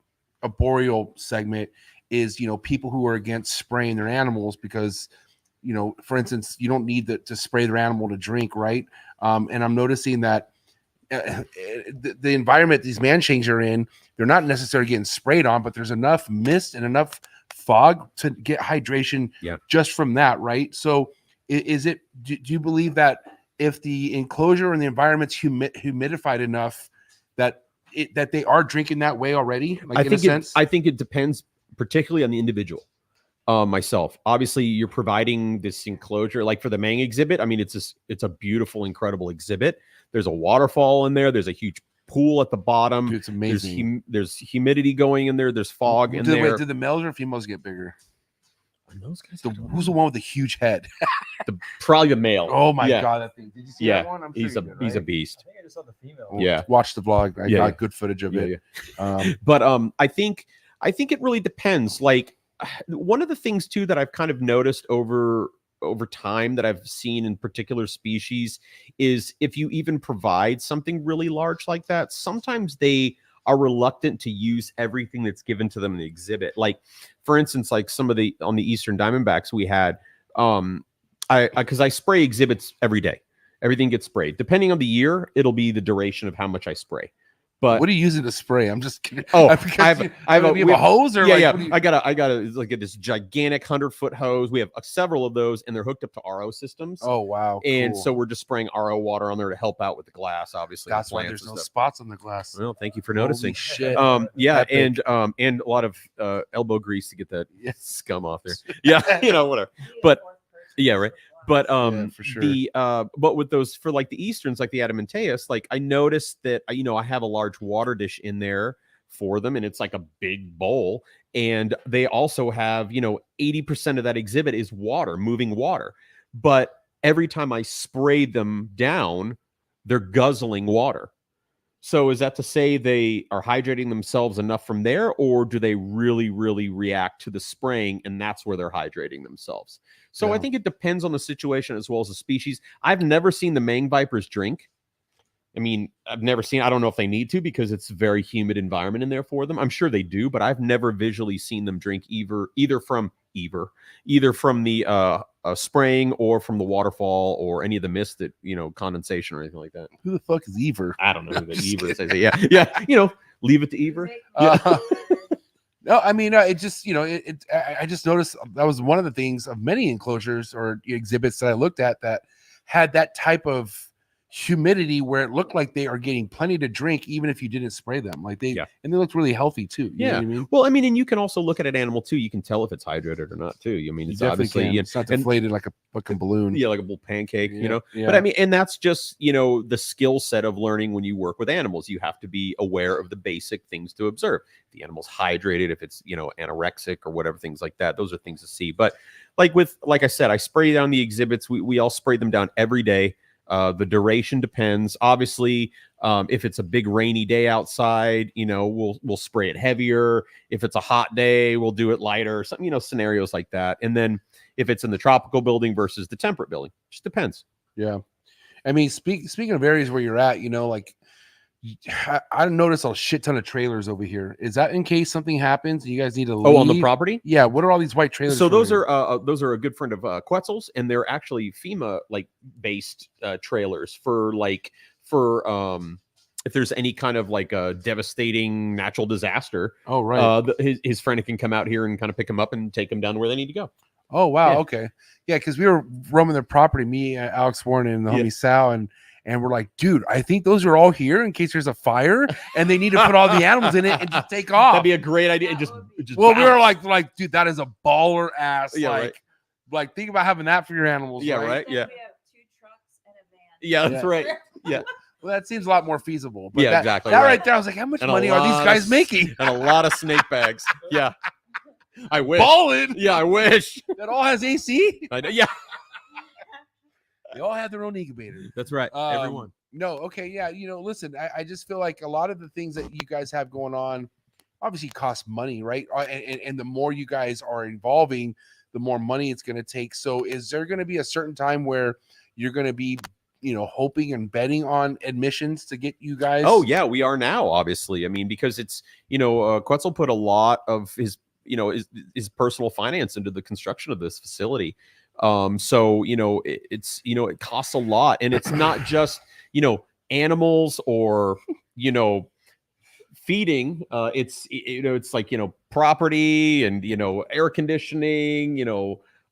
Speaker 2: arboreal segment is, you know, people who are against spraying their animals because, you know, for instance, you don't need to spray their animal to drink, right? And I'm noticing that the environment these Manchings are in, they're not necessarily getting sprayed on, but there's enough mist and enough fog to get hydration just from that, right? So is it, do you believe that if the enclosure and the environment's humidified enough that they are drinking that way already? Like,
Speaker 4: I think it depends particularly on the individual. Myself, obviously, you're providing this enclosure, like for the Mang exhibit. I mean, it's a beautiful, incredible exhibit. There's a waterfall in there. There's a huge pool at the bottom.
Speaker 2: Dude, it's amazing.
Speaker 4: There's humidity going in there. There's fog in there.
Speaker 2: Wait, did the males or females get bigger?
Speaker 4: Those guys,
Speaker 2: who's the one with the huge head?
Speaker 4: Probably the male.
Speaker 2: Oh my god, that thing! Did you see that one? I'm sure
Speaker 4: he's a beast.
Speaker 3: I think I just saw the female.
Speaker 2: Well, watch the vlog. I got good footage of it.
Speaker 4: But I think it really depends. Like, one of the things too that I've kind of noticed over time that I've seen in particular species is if you even provide something really large like that, sometimes they are reluctant to use everything that's given to them in the exhibit. Like, for instance, like some of on the Eastern Diamondbacks we had, because I spray exhibits every day. Everything gets sprayed. Depending on the year, it'll be the duration of how much I spray. But
Speaker 2: what are you using to spray? I'm just kidding.
Speaker 4: Oh,
Speaker 2: I have a hose, or
Speaker 4: I got this gigantic 100-foot hose. We have several of those, and they're hooked up to RO systems.
Speaker 2: Oh wow!
Speaker 4: And
Speaker 2: cool.
Speaker 4: so we're just spraying RO water on there to help out with the glass. Obviously,
Speaker 2: that's why there's no spots on the glass.
Speaker 4: Well, thank you for noticing.
Speaker 2: Shit.
Speaker 4: And a lot of elbow grease to get that scum off there. Yeah, you know, whatever. But yeah, right. But
Speaker 2: for sure.
Speaker 4: but with those, for like the Easterns, like the Adamanteus, like I noticed that I have a large water dish in there for them, and it's like a big bowl, and they also have 80% of that exhibit is water, moving water. But every time I spray them down, they're guzzling water. So is that to say they are hydrating themselves enough from there, or do they really, really react to the spraying and that's where they're hydrating themselves? So I
Speaker 2: Yeah.
Speaker 4: think it depends on the situation as well as the species. I've never seen the Mang vipers drink. I mean, I don't know if they need to because it's a very humid environment in there for them. I'm sure they do, but I've never visually seen them drink either from the spraying or from the waterfall or any of the mist that, condensation or anything like that.
Speaker 2: Who the fuck is Ever?
Speaker 4: I don't know who the Ever is. I say, yeah, leave it to Ever.
Speaker 2: No, I mean, it just, I just noticed that was one of the things of many enclosures or exhibits that I looked at that had that type of humidity where it looked like they are getting plenty to drink even if you didn't spray them. Like and they looked really healthy too. You know what I mean?
Speaker 4: Well, I mean, and you can also look at an animal too. You can tell if it's hydrated or not too. I mean, it's obviously
Speaker 2: it's not deflated like a fucking balloon.
Speaker 4: Yeah, like a little pancake,
Speaker 2: Yeah.
Speaker 4: But I mean, and that's just, the skill set of learning when you work with animals. You have to be aware of the basic things to observe. If the animal's hydrated, if it's, anorexic or whatever, things like that. Those are things to see. But like I said, I spray down the exhibits. We all spray them down every day. The duration depends. Obviously, if it's a big rainy day outside, we'll spray it heavier. If it's a hot day, we'll do it lighter. Some, scenarios like that. And then if it's in the tropical building versus the temperate building, just depends.
Speaker 2: Yeah. I mean, speaking of areas where you're at, like I noticed a shit ton of trailers over here. Is that in case something happens and you guys need to leave?
Speaker 4: Oh, on the property?
Speaker 2: Yeah. What are all these white trailers?
Speaker 4: So those are a good friend of Quetzal's, and they're actually FEMA based trailers for if there's any kind of like a devastating natural disaster.
Speaker 2: Oh, right.
Speaker 4: His friend can come out here and kind of pick them up and take them down to where they need to go.
Speaker 2: Oh, wow.
Speaker 4: Yeah.
Speaker 2: Okay. Yeah. Cause we were roaming their property, me, Alex Warren, and the homie Sal, and we're like, dude, I think those are all here in case there's a fire and they need to put all the animals in it and just take off.
Speaker 4: That'd be a great idea. And just
Speaker 2: well,
Speaker 4: bounce.
Speaker 2: we were like, dude, that is a baller ass.
Speaker 4: Yeah,
Speaker 2: like think about having that for your animals.
Speaker 4: Yeah, right. Yeah. Yeah, that's right. Yeah.
Speaker 2: Well, that seems a lot more feasible. But
Speaker 4: Yeah, exactly,
Speaker 2: That
Speaker 4: right.
Speaker 2: right there, I was like, how much
Speaker 4: And a
Speaker 2: money are these
Speaker 4: lot
Speaker 2: guys
Speaker 4: of-
Speaker 2: making?
Speaker 4: And a lot of snake bags. Yeah. I wish.
Speaker 2: Balling.
Speaker 4: Yeah, I wish.
Speaker 2: That all has AC.
Speaker 4: I know. Yeah.
Speaker 2: They all have their own incubator.
Speaker 4: That's right. Everyone.
Speaker 2: No, okay, yeah. Listen, I just feel like a lot of the things that you guys have going on obviously cost money, right? And the more you guys are involving, the more money it's going to take. So is there going to be a certain time where you're going to be, hoping and betting on admissions to get you guys?
Speaker 4: Oh, yeah, we are now, obviously. I mean, because it's, Quetzal put a lot of his personal finance into the construction of this facility. So, it costs a lot, and it's not just, animals or, feeding. It's like, property and, air conditioning,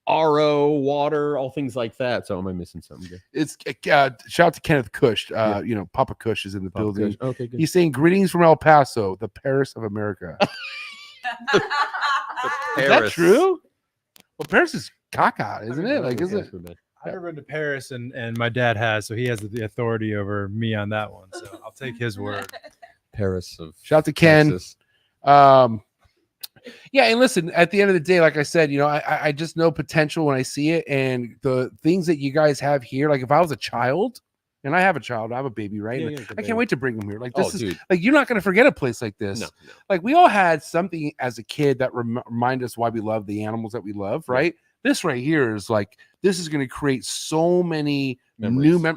Speaker 4: RO, water, all things like that. So am I missing something? Good?
Speaker 2: It's shout out to Kenneth Kush. Papa Kush is in the building.
Speaker 4: Kush. Okay, good.
Speaker 2: He's saying greetings from El Paso, the Paris of America. Is that true? Well, Paris is caca, isn't it? Like, is it?
Speaker 3: I've never been to Paris, and my dad has, so he has the authority over me on that one. So I'll take his word.
Speaker 4: Paris of
Speaker 2: Shout out to Ken.
Speaker 4: Texas.
Speaker 2: Yeah, and listen, at the end of the day, like I said, I just know potential when I see it, and the things that you guys have here. Like if I was a child, and I have a child, I have a baby, right?
Speaker 4: Yeah,
Speaker 2: Like,
Speaker 4: yeah,
Speaker 2: I can't wait to bring them here. Like this is
Speaker 4: dude.
Speaker 2: like you're not going to forget a place like this.
Speaker 4: No.
Speaker 2: Like we all had something as a kid that remind us why we love the animals that we love, right? This right here is like this is going to create so many
Speaker 4: Memories.
Speaker 2: new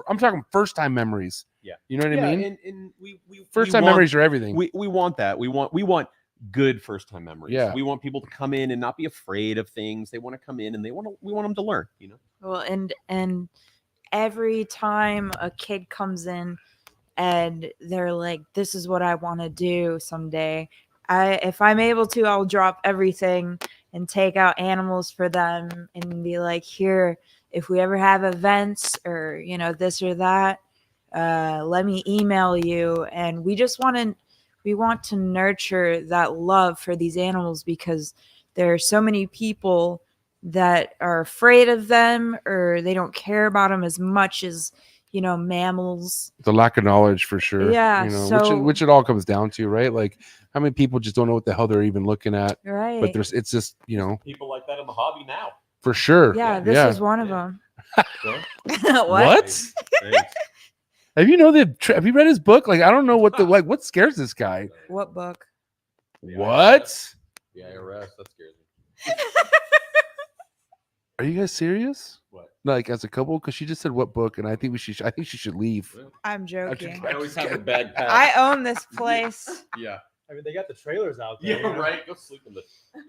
Speaker 2: I'm talking first time memories.
Speaker 4: Yeah.
Speaker 2: You know what I mean?
Speaker 4: And we
Speaker 2: First time memories are everything.
Speaker 4: We want that. We want good first time memories.
Speaker 2: Yeah.
Speaker 4: We want people to come in and not be afraid of things. They want to come in and we want them to learn,
Speaker 6: Well, and every time a kid comes in and they're like, this is what I want to do someday. If I'm able to, I'll drop everything and take out animals for them and be like, here, if we ever have events or, this or that, let me email you. And we want to nurture that love for these animals because there are so many people that are afraid of them or they don't care about them as much as, mammals.
Speaker 2: The lack of knowledge for sure.
Speaker 6: Yeah,
Speaker 2: which it all comes down to, right? Like how many people just don't know what the hell they're even looking at.
Speaker 6: Right.
Speaker 2: But it's just,
Speaker 4: People like that in the hobby now.
Speaker 2: for sure.
Speaker 6: Yeah, this is one of them.
Speaker 4: Sure.
Speaker 6: What?
Speaker 2: Have you have you read his book? Like, I don't know what what scares this guy.
Speaker 6: What book?
Speaker 2: What?
Speaker 4: The IRS, that scares me.
Speaker 2: Are you guys serious?
Speaker 4: What?
Speaker 2: Like as a couple? Because she just said what book, and I think she should leave.
Speaker 6: I'm joking.
Speaker 4: I always have a bag pack.
Speaker 6: I own this place.
Speaker 4: Yeah.
Speaker 3: I mean, they got the trailers out there.
Speaker 4: Yeah, right. Go sleep in the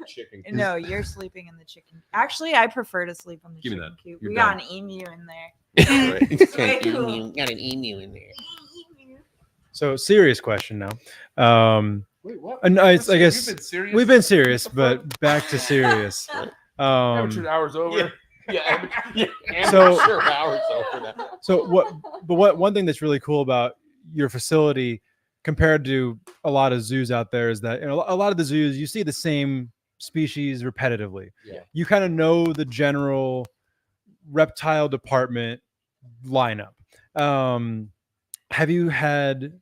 Speaker 4: chicken coop.
Speaker 6: No, you're sleeping in the chicken. Actually, I prefer to sleep on the
Speaker 4: Give me
Speaker 6: chicken
Speaker 4: that.
Speaker 6: coop.
Speaker 4: You're
Speaker 6: We
Speaker 4: done.
Speaker 6: got an emu in there.
Speaker 4: Yeah, right.
Speaker 6: Very cool.
Speaker 5: Got an emu in there.
Speaker 3: So serious question now.
Speaker 2: Wait, what?
Speaker 3: And I guess
Speaker 2: We've been serious.
Speaker 3: we've been serious, but back to serious.
Speaker 2: Amateur hours over.
Speaker 3: So-
Speaker 4: hours over that.
Speaker 3: So what one thing that's really cool about your facility compared to a lot of zoos out there is that, you know, a lot of the zoos you see the same species repetitively.
Speaker 4: Yeah.
Speaker 3: You kind of know the general reptile department lineup. Have you had,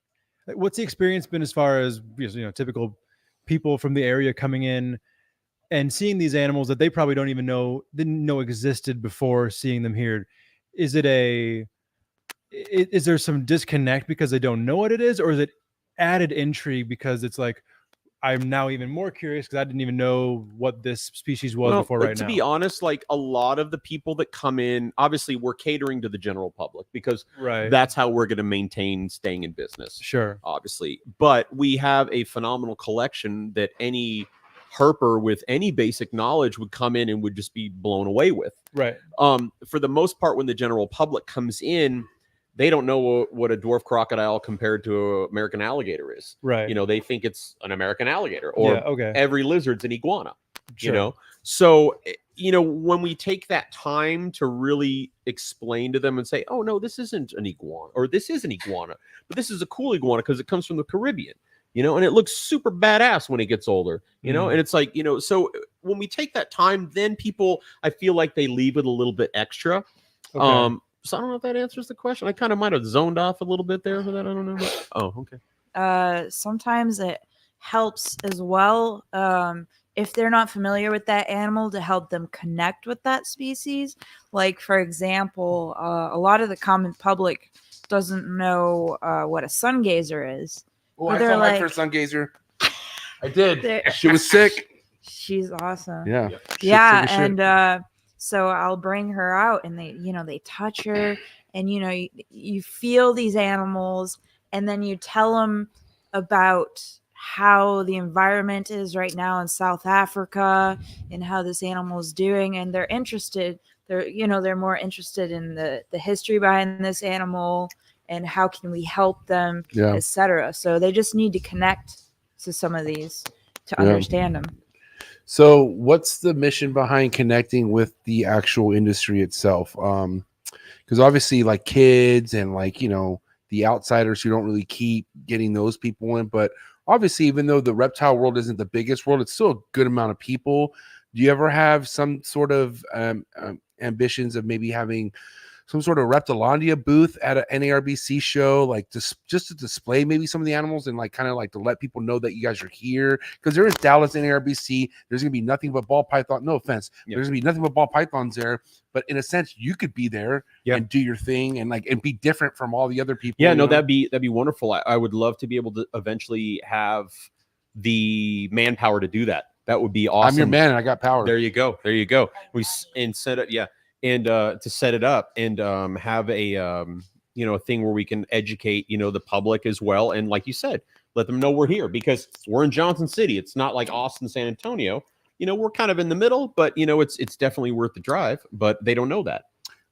Speaker 3: what's the experience been as far as, you know, typical people from the area coming in and seeing these animals that they probably didn't know existed before seeing them here? Is there some disconnect because they don't know what it is, or is it added intrigue because it's like, I'm now even more curious because I didn't even know what this species was before right
Speaker 4: to
Speaker 3: now?
Speaker 4: be honest, like a lot of the people that come in, obviously we're catering to the general public because
Speaker 3: Right.
Speaker 4: that's how we're going to maintain staying in business.
Speaker 3: Sure.
Speaker 4: Obviously, but we have a phenomenal collection that any herper with any basic knowledge would come in and would just be blown away with.
Speaker 3: Right.
Speaker 4: For the most part, when the general public comes in, they don't know what a dwarf crocodile compared to an American alligator is.
Speaker 3: Right.
Speaker 4: You know, they think it's an American alligator, or
Speaker 3: Yeah, okay.
Speaker 4: every lizard's an iguana.
Speaker 3: Sure.
Speaker 4: You know, so you know, when we take that time to really explain to them and say, oh no, this isn't an iguana, or this is an iguana, but this is a cool iguana because it comes from the Caribbean, you know, and it looks super badass when it gets older, you know. And it's like, you know, so when we take that time, then people, I feel like they leave it a little bit extra.
Speaker 3: Okay.
Speaker 4: So I don't know if that answers the question. I kind of might have zoned off a little bit there for that. I don't know. Oh, okay.
Speaker 6: Sometimes it helps as well, if they're not familiar with that animal, to help them connect with that species. Like, for example, a lot of the common public doesn't know what a sun gazer is.
Speaker 2: Oh,
Speaker 6: But
Speaker 2: I
Speaker 6: they're
Speaker 2: saw my
Speaker 6: like-
Speaker 2: first sun gazer. I
Speaker 6: They're-
Speaker 2: did. She was sick.
Speaker 6: She's awesome.
Speaker 2: Yeah.
Speaker 6: Yeah,
Speaker 2: Shit, shit.
Speaker 6: and so I'll bring her out, and they touch her, and you feel these animals, and then you tell them about how the environment is right now in South Africa and how this animal is doing, and they're interested. They're more interested in the history behind this animal and how can we help them,
Speaker 2: Yeah.
Speaker 6: etc. So they just need to connect to some of these to
Speaker 2: Yeah.
Speaker 6: understand them.
Speaker 2: So, what's the mission behind connecting with the actual industry itself? Because obviously, like kids and like the outsiders who don't really keep getting those people in, but obviously, even though the reptile world isn't the biggest world, it's still a good amount of people. Do you ever have some sort of ambitions of maybe having some sort of Reptilandia booth at an NARBC show, like just to display maybe some of the animals and like kind of like to let people know that you guys are here? Because there is Dallas NARBC. There's gonna be nothing but ball python. No offense, there's gonna be nothing but ball pythons there. But in a sense, you could be there and do your thing and be different from all the other people.
Speaker 4: Yeah, no, that'd be wonderful. I would love to be able to eventually have the manpower to do that. That would be awesome.
Speaker 2: I'm your man, and I got power.
Speaker 4: There you go. There you go. And set it, and to set it up and have a a thing where we can educate the public as well, and like you said, let them know we're here because we're in Johnson City. It's not like Austin, San Antonio. We're kind of in the middle, but it's definitely worth the drive. But they don't know that.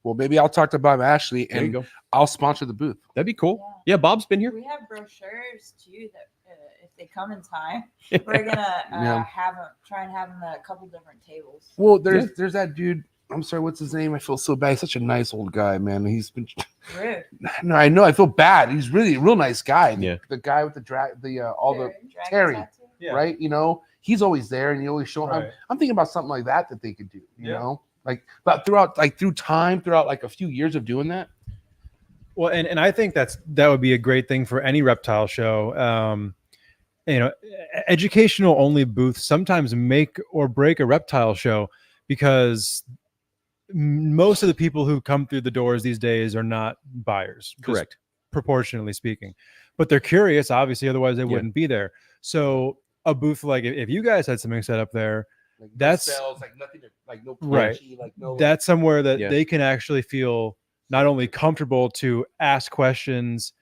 Speaker 2: Well, maybe I'll talk to Bob Ashley
Speaker 4: There you
Speaker 2: and
Speaker 4: go.
Speaker 2: I'll sponsor the booth.
Speaker 4: That'd be cool. Yeah, Bob's been here.
Speaker 6: We have brochures too that if they come in time, we're gonna try and have them at a couple different tables.
Speaker 2: Well, there's that dude. I'm sorry, what's his name? I feel so bad. He's such a nice old guy, man. He's been
Speaker 6: Rude.
Speaker 2: no, I know. I feel bad. He's really a real nice guy.
Speaker 4: Yeah.
Speaker 2: The guy with the
Speaker 6: Dragon
Speaker 2: Terry,
Speaker 6: tattoo?
Speaker 2: right? He's always there, and you always show him.
Speaker 3: Right.
Speaker 2: I'm thinking about something like that they could do. You know, but throughout like a few years of doing that.
Speaker 3: Well, and I think that would be a great thing for any reptile show. Educational only booths sometimes make or break a reptile show because most of the people who come through the doors these days are not buyers.
Speaker 4: Correct.
Speaker 3: proportionally speaking, but they're curious, obviously, otherwise they wouldn't be there. So a booth like if you guys had something set up there,
Speaker 2: Like, no
Speaker 3: that's
Speaker 2: cells, like nothing, like no
Speaker 3: right.
Speaker 2: punchy, like no.
Speaker 3: That's somewhere that
Speaker 4: Yeah.
Speaker 3: they can actually feel not only comfortable to ask questions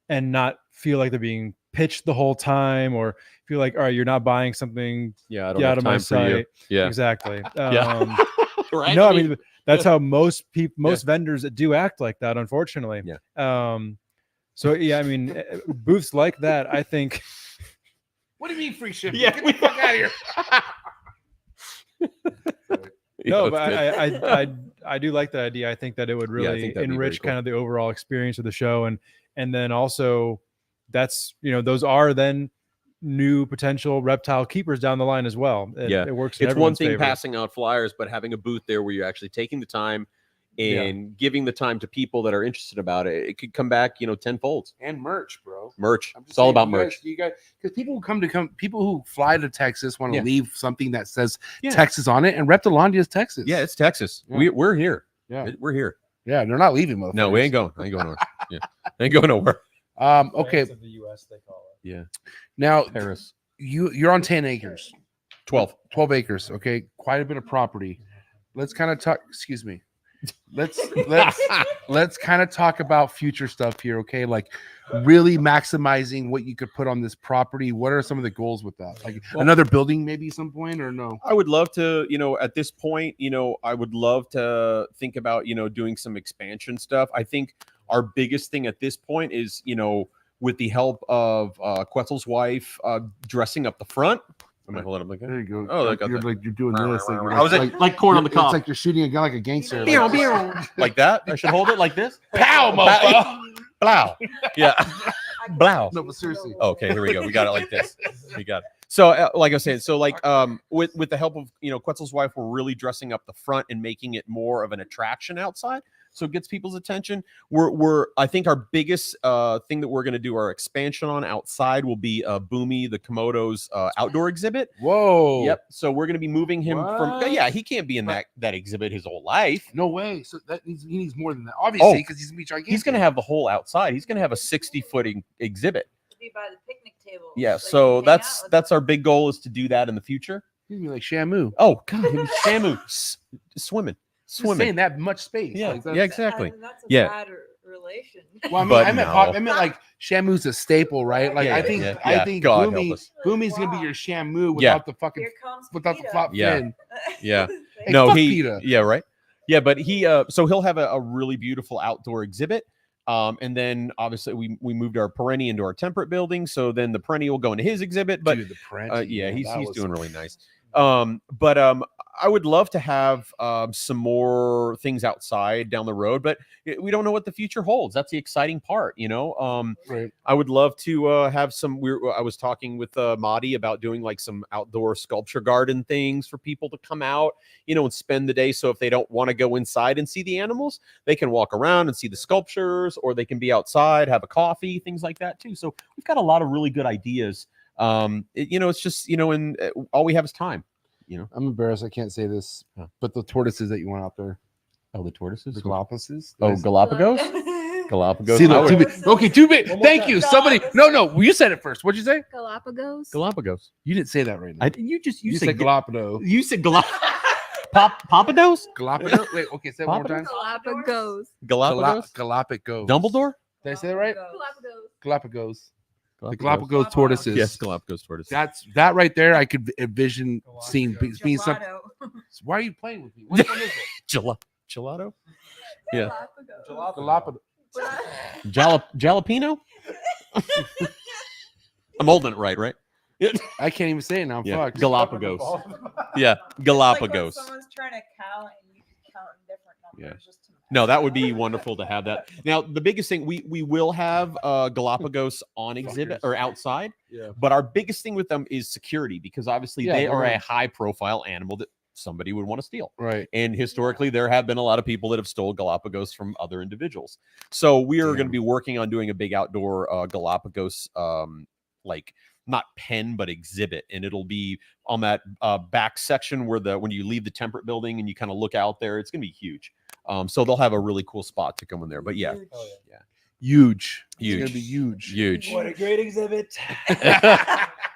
Speaker 3: and not feel like they're being pitched the whole time, or feel like, all right, you're not buying something
Speaker 4: Yeah, I don't
Speaker 3: out
Speaker 4: have
Speaker 3: of my
Speaker 4: time for you.
Speaker 3: sight.
Speaker 4: Yeah.
Speaker 3: Exactly.
Speaker 4: Yeah. Right.
Speaker 3: No, I mean that's how most
Speaker 4: Yeah.
Speaker 3: vendors do act like that, unfortunately.
Speaker 4: Yeah.
Speaker 3: So yeah, I mean, booths like that, I think.
Speaker 2: What do you mean free shipping?
Speaker 4: Yeah.
Speaker 2: Get the fuck out of here.
Speaker 3: No,
Speaker 4: Yeah,
Speaker 3: but
Speaker 4: that's good.
Speaker 3: I do like that idea. I think that it would
Speaker 4: Yeah, I
Speaker 3: really
Speaker 4: think that'd be very
Speaker 3: enrich
Speaker 4: cool.
Speaker 3: kind of the overall experience of the show, and then also that's those are then new potential reptile keepers down the line as well.
Speaker 4: Yeah.
Speaker 3: It works. In
Speaker 4: It's one
Speaker 3: everyone's
Speaker 4: thing
Speaker 3: favor.
Speaker 4: passing out flyers, but having a booth there where you're actually taking the time and giving the time to people that are interested about it, it could come back, tenfold.
Speaker 2: And merch, bro.
Speaker 4: Merch.
Speaker 2: I'm just
Speaker 4: It's all
Speaker 2: saying,
Speaker 4: about
Speaker 2: you
Speaker 4: merch.
Speaker 2: guys, you guys, because people who people who fly to Texas want to
Speaker 4: Yeah.
Speaker 2: leave something that says
Speaker 4: Yeah.
Speaker 2: Texas on it, and Reptilandia is Texas.
Speaker 4: Yeah, it's Texas.
Speaker 2: Yeah.
Speaker 4: We're here.
Speaker 2: yeah,
Speaker 4: We're here.
Speaker 2: yeah. They're not leaving, motherfuckers.
Speaker 4: No, we ain't going. I ain't going nowhere. Yeah, ain't going nowhere.
Speaker 2: Okay.
Speaker 3: Of the US, they call it.
Speaker 4: Yeah,
Speaker 2: Now
Speaker 4: Paris.
Speaker 2: you're on 10 acres,
Speaker 4: 12.
Speaker 2: 12 acres. Okay, quite a bit of property. Let's kind of talk. Excuse me. Let's kind of talk about future stuff here. Okay, like really maximizing what you could put on this property. What are some of the goals with that? Like another building, maybe at some point, or no?
Speaker 4: I would love to, at this point, I would love to think about, doing some expansion stuff. I think our biggest thing at this point is, with the help of Quetzal's wife dressing up the front. I'm gonna hold it up like that.
Speaker 2: There you go.
Speaker 4: Oh, I got that.
Speaker 2: you're doing this. Like,
Speaker 4: How was it? Like corn on the
Speaker 2: It's
Speaker 4: cob.
Speaker 2: like you're shooting a gun like a gangster.
Speaker 6: Pew,
Speaker 2: Like,
Speaker 6: pew.
Speaker 4: Like that? I should hold it like this?
Speaker 2: Pow, motherfucker.
Speaker 4: Blow. Yeah. Blow.
Speaker 2: No, but seriously.
Speaker 4: Okay, here we go. We got it like this. We got it. So, like I was saying, with the help of Quetzal's wife, we're really dressing up the front and making it more of an attraction outside, so it gets people's attention. I think our biggest thing that we're going to do our expansion on outside will be Boomy the Komodo's outdoor exhibit.
Speaker 2: Whoa.
Speaker 4: Yep. So we're going to be moving him from.
Speaker 2: What?
Speaker 4: Yeah, he can't be in that exhibit his whole life.
Speaker 2: No way. So he needs more than that. Obviously, because he's gonna be gigantic.
Speaker 4: He's going to have the whole outside. He's going to have a 60-foot exhibit.
Speaker 6: Be by the picnic table.
Speaker 4: Yeah. So that's our big goal, is to do that in the future.
Speaker 2: He's gonna be like Shamu.
Speaker 4: Oh God, Shamu swimming.
Speaker 2: Just saying that much space.
Speaker 4: Yeah,
Speaker 2: Like, that's-
Speaker 4: yeah, exactly.
Speaker 6: That's a
Speaker 4: Yeah.
Speaker 6: bad relation.
Speaker 2: Well, I mean,
Speaker 4: But
Speaker 2: I meant,
Speaker 4: no.
Speaker 2: I meant like Shamu's a staple, right? Like
Speaker 4: Yeah,
Speaker 2: I think,
Speaker 4: yeah,
Speaker 2: I
Speaker 4: yeah.
Speaker 2: think
Speaker 4: God help
Speaker 2: Boomy,
Speaker 4: us.
Speaker 2: Boomy's gonna be your Shamu
Speaker 4: Yeah.
Speaker 2: without the fucking,
Speaker 6: Here comes
Speaker 2: without the
Speaker 6: PETA.
Speaker 2: flop
Speaker 4: Yeah.
Speaker 2: fin.
Speaker 4: Yeah.
Speaker 2: Hey,
Speaker 4: No,
Speaker 2: fuck
Speaker 4: he.
Speaker 2: PETA.
Speaker 4: Yeah, right. Yeah, but he. So he'll have a really beautiful outdoor exhibit. And then obviously we moved our perennial into our temperate building. So then the perennial will go into his exhibit. But
Speaker 2: Dude, the print.
Speaker 4: yeah, he's
Speaker 2: that was
Speaker 4: doing really nice. But I would love to have some more things outside down the road, but we don't know what the future holds. That's the exciting part,
Speaker 2: right.
Speaker 4: I would love to have some. I was talking with Madi about doing like some outdoor sculpture garden things for people to come out, and spend the day. So if they don't want to go inside and see the animals, they can walk around and see the sculptures, or they can be outside, have a coffee, things like that too. So we've got a lot of really good ideas. It's just and all we have is time.
Speaker 2: I'm embarrassed. I can't say this, but the tortoises that you want out there,
Speaker 4: Oh, the tortoises.
Speaker 2: the Galapagos.
Speaker 4: Oh, Galapagos. Galapagos.
Speaker 2: See,
Speaker 4: I
Speaker 2: look,
Speaker 4: would-
Speaker 2: too big. Okay, too big.
Speaker 3: One more
Speaker 2: Thank
Speaker 3: time.
Speaker 2: you. Somebody. No. You said it first. What'd you say?
Speaker 8: Galapagos.
Speaker 4: Galapagos.
Speaker 2: You didn't say that right now.
Speaker 4: You
Speaker 2: said Galapagos.
Speaker 4: You said Papados?
Speaker 2: Galapagos. Wait. Okay. Say it one more time.
Speaker 8: Galapagos.
Speaker 4: Galapagos.
Speaker 2: Galapagos.
Speaker 4: Dumbledore?
Speaker 2: Did I say that right?
Speaker 8: Galapagos.
Speaker 2: Galapagos. The Galapagos tortoises.
Speaker 4: Yes, Galapagos tortoises.
Speaker 2: That right there. I could envision seeing being something.
Speaker 6: Gelato.
Speaker 2: Why are you playing with me? Which one is it?
Speaker 4: Gelato? Yeah.
Speaker 2: Galapagos.
Speaker 4: Jalapeno? I'm holding it right?
Speaker 2: I can't even say it now.
Speaker 4: Yeah.
Speaker 2: Fuck.
Speaker 4: Galapagos. Yeah, Galapagos.
Speaker 6: Like when someone's trying to count and you can count in different numbers. Just to
Speaker 4: No, that would be wonderful to have that. Now, the biggest thing, we will have Galapagos on exhibit or outside,
Speaker 2: Yeah.
Speaker 4: but our biggest thing with them is security, because obviously
Speaker 2: Yeah,
Speaker 4: they
Speaker 2: they're
Speaker 4: are a
Speaker 2: right.
Speaker 4: high profile animal that somebody would want to steal.
Speaker 2: Right.
Speaker 4: And historically, there have been a lot of people that have stole Galapagos from other individuals. So we are going to
Speaker 2: Damn.
Speaker 4: be working on doing a big outdoor Galapagos, like not pen, but exhibit. And it'll be on that back section where when you leave the temperate building and you kind of look out there, it's going to be huge. So they'll have a really cool spot to come in there. But yeah.
Speaker 2: Huge.
Speaker 4: Huge.
Speaker 2: It's gonna be huge.
Speaker 4: Huge.
Speaker 8: What a great exhibit.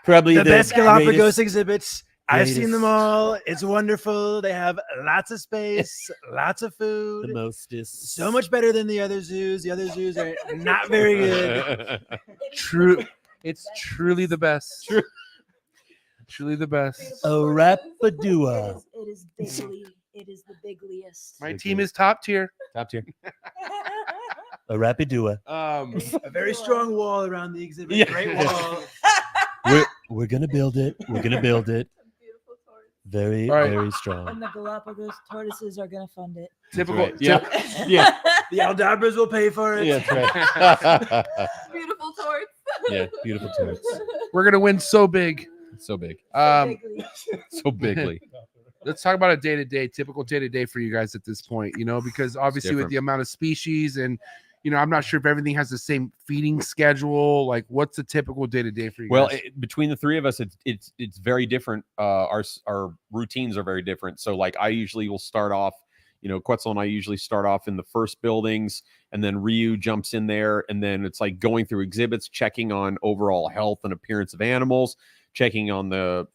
Speaker 5: Probably
Speaker 8: The best Galapagos
Speaker 5: greatest-
Speaker 8: exhibits. I've seen them
Speaker 5: greatest-
Speaker 8: all. It's wonderful. They have lots of space, lots of
Speaker 5: the
Speaker 8: food.
Speaker 5: mostest.
Speaker 8: So much better than the other zoos. The other zoos are not very good.
Speaker 2: True. It's truly the best. Truly the best.
Speaker 5: A Rapadua.
Speaker 9: It is bigly. It is the bigliest.
Speaker 2: My team is top tier.
Speaker 4: Top tier.
Speaker 5: A Rapidua.
Speaker 8: A very strong wall around the exhibit.
Speaker 4: Yeah.
Speaker 8: Great wall.
Speaker 5: We're gonna build it. We're gonna build it. Very,
Speaker 2: All right.
Speaker 5: very
Speaker 9: And
Speaker 5: strong.
Speaker 9: the Galapagos tortoises are gonna fund it.
Speaker 2: Typical.
Speaker 4: Right. Yeah. Yeah.
Speaker 8: The Aldabras will pay for it.
Speaker 4: Yeah, that's right.
Speaker 9: Beautiful torts.
Speaker 4: Yeah, beautiful turrets.
Speaker 2: We're gonna win so big.
Speaker 4: So big.
Speaker 9: Bigly.
Speaker 4: So bigly.
Speaker 2: Let's talk about a day-to-day, typical day-to-day for you guys at this point, because obviously with
Speaker 4: different.
Speaker 2: the amount of species and, I'm not sure if everything has the same feeding schedule. Like, what's the typical day-to-day for you
Speaker 4: Well,
Speaker 2: guys?
Speaker 4: between the three of us, it's very different. Our routines are very different. So, like, I usually will start off. Quetzal and I usually start off in the first buildings, and then Ryu jumps in there, and then it's like going through exhibits, checking on overall health and appearance of animals, checking on the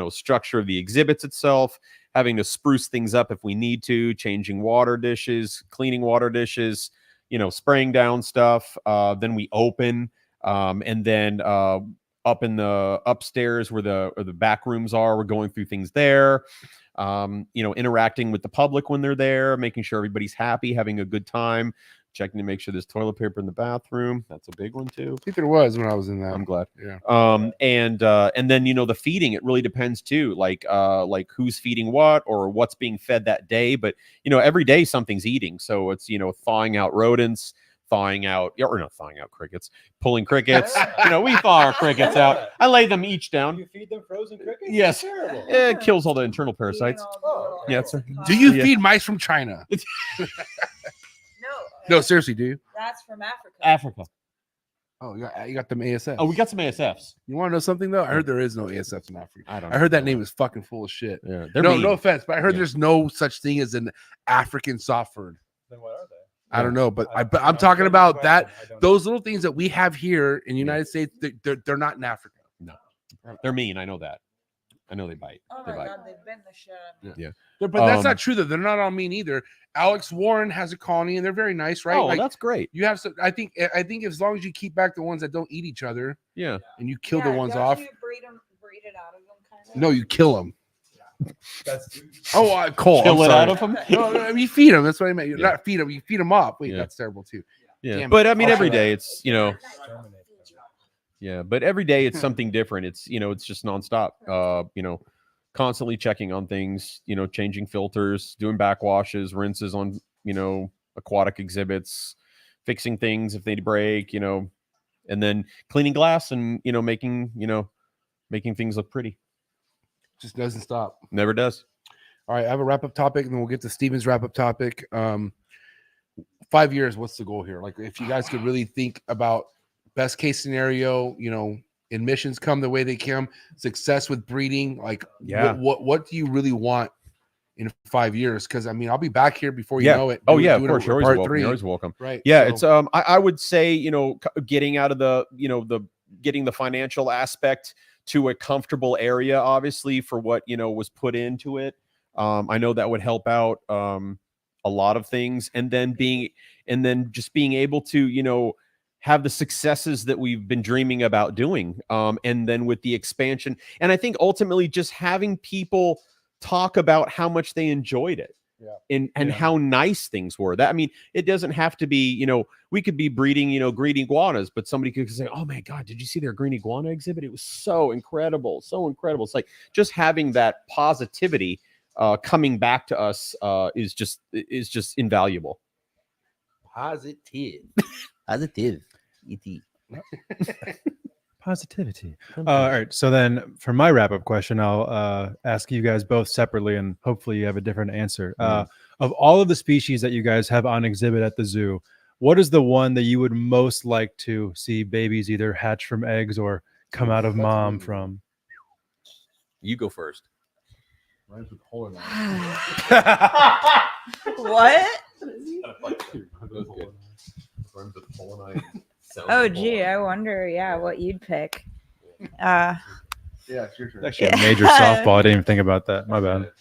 Speaker 4: structure of the exhibits itself, having to spruce things up if we need to, changing water dishes, cleaning water dishes, spraying down stuff. Then we open, and then up in the upstairs where the back rooms are, we're going through things there. Interacting with the public when they're there, making sure everybody's happy, having a good time, checking to make sure there's toilet paper in the bathroom. That's a big one too.
Speaker 2: I think there was when I was in that.
Speaker 4: I'm glad.
Speaker 2: Yeah.
Speaker 4: And then the feeding, it really depends too, like who's feeding what or what's being fed that day. But every day something's eating, so it's thawing out rodents, thawing out crickets, pulling crickets. We thaw our crickets out. I lay them each down.
Speaker 3: You feed them frozen crickets?
Speaker 4: Yes.
Speaker 3: Terrible.
Speaker 4: It kills all the internal parasites. Yeah, it's
Speaker 2: Do you
Speaker 4: Yeah.
Speaker 2: feed mice from China? No, seriously, do you?
Speaker 9: That's from Africa.
Speaker 4: Africa.
Speaker 2: Oh, you got them ASF.
Speaker 4: Oh, we got some ASFs.
Speaker 2: You want to know something though? I heard there is no ASFs in Africa.
Speaker 4: I don't.
Speaker 2: I heard that name is fucking full of shit.
Speaker 4: Yeah,
Speaker 2: No offense, but I heard
Speaker 4: Yeah.
Speaker 2: there's no such thing as an African softbird.
Speaker 3: Then what are they?
Speaker 2: I don't know, but
Speaker 3: I
Speaker 2: I'm talking
Speaker 3: don't
Speaker 2: about
Speaker 3: know.
Speaker 2: that.
Speaker 3: I don't know.
Speaker 2: Those little things that we have here in the United States, they're not in Africa.
Speaker 4: They're mean. I know that. I know they bite.
Speaker 9: Oh
Speaker 4: They
Speaker 9: my
Speaker 4: bite.
Speaker 9: god, they've been the shit out of me.
Speaker 2: But that's
Speaker 4: Um,
Speaker 2: not true though. They're not all mean either. Alex Warren has a colony, and they're very nice, right?
Speaker 4: Oh,
Speaker 2: Like,
Speaker 4: that's great.
Speaker 2: you have some. I think as long as you keep back the ones that don't eat each other,
Speaker 4: Yeah.
Speaker 2: and you kill the ones
Speaker 9: don't
Speaker 2: off.
Speaker 9: you breed it out of them, kind of?
Speaker 2: No, you kill them.
Speaker 3: That's
Speaker 2: Oh, Cole,
Speaker 4: Kill
Speaker 2: I'm
Speaker 4: it out
Speaker 2: sorry.
Speaker 4: of them.
Speaker 2: No, I mean, you feed them. That's what I meant. You
Speaker 4: Yeah.
Speaker 2: not feed them. You feed them up. Wait,
Speaker 4: Yeah.
Speaker 2: that's terrible too.
Speaker 4: Yeah,
Speaker 2: Damn
Speaker 4: but
Speaker 2: it.
Speaker 4: I mean,
Speaker 2: I'll
Speaker 4: every
Speaker 2: shut up.
Speaker 4: day it's yeah, but every day it's something different. It's it's just nonstop. Constantly checking on things. Changing filters, doing backwashes, rinses on aquatic exhibits, fixing things if they break. And then cleaning glass and making things look pretty.
Speaker 2: Just doesn't stop.
Speaker 4: Never does.
Speaker 2: All right, I have a wrap up topic, and then we'll get to Steven's wrap up topic. 5 years, what's the goal here? Like, if you guys could really think about best case scenario, admissions come the way they come, success with breeding, like,
Speaker 4: Yeah.
Speaker 2: what do you really want in 5 years? Because I mean, I'll be back here before you
Speaker 4: Yeah.
Speaker 2: know it.
Speaker 4: Oh
Speaker 2: doing-
Speaker 4: yeah, of
Speaker 2: doing
Speaker 4: course.
Speaker 2: a
Speaker 4: You're always
Speaker 2: part
Speaker 4: welcome.
Speaker 2: three.
Speaker 4: You're always welcome.
Speaker 2: Right.
Speaker 4: Yeah,
Speaker 2: so-
Speaker 4: it's I would say getting out of the getting the financial aspect to a comfortable area, obviously, for what was put into it. I know that would help out a lot of things, and then just being able to have the successes that we've been dreaming about doing, and then with the expansion, and I think ultimately just having people talk about how much they enjoyed it. And how nice things were. That, I mean, it doesn't have to be, we could be breeding, green iguanas, but somebody could say, oh my God, did you see their green iguana exhibit? It was so incredible. So incredible. It's like just having that positivity coming back to us is just invaluable.
Speaker 2: Positive.
Speaker 5: Positive. E.T.
Speaker 3: positivity. All right. So then for my wrap up question, I'll ask you guys both separately, and hopefully you have a different answer. Of all of the species that you guys have on exhibit at the zoo, what is the one that you would most like to see babies either hatch from eggs or come out of mom from?
Speaker 4: You go first.
Speaker 6: What? Oh, gee, I wonder, what you'd pick.
Speaker 2: Yeah, it's your turn.
Speaker 3: Actually, a major softball. I didn't even think about that. My bad.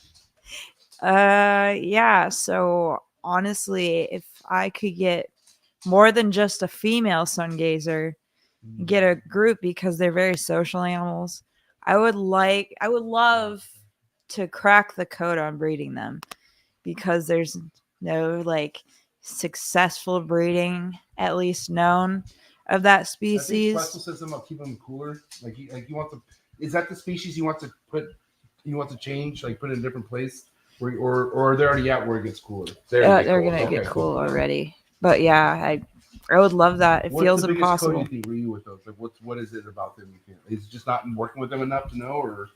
Speaker 6: Yeah. So honestly, if I could get more than just a female sun gazer, get a group because they're very social animals. I would love to crack the code on breeding them because there's no like successful breeding, at least known, of that
Speaker 2: I think
Speaker 6: species.
Speaker 2: Quetzal says something about keeping them cooler. Like you want to. Is that the species you want to put? You want to change, like put it in a different place, or they're already at where it gets cooler.
Speaker 6: They're gonna get cool already. But yeah, I would love that. It feels
Speaker 2: the biggest
Speaker 6: impossible.
Speaker 2: code you think were you with those? Like what is it about them? Is it just not working with them enough to know, or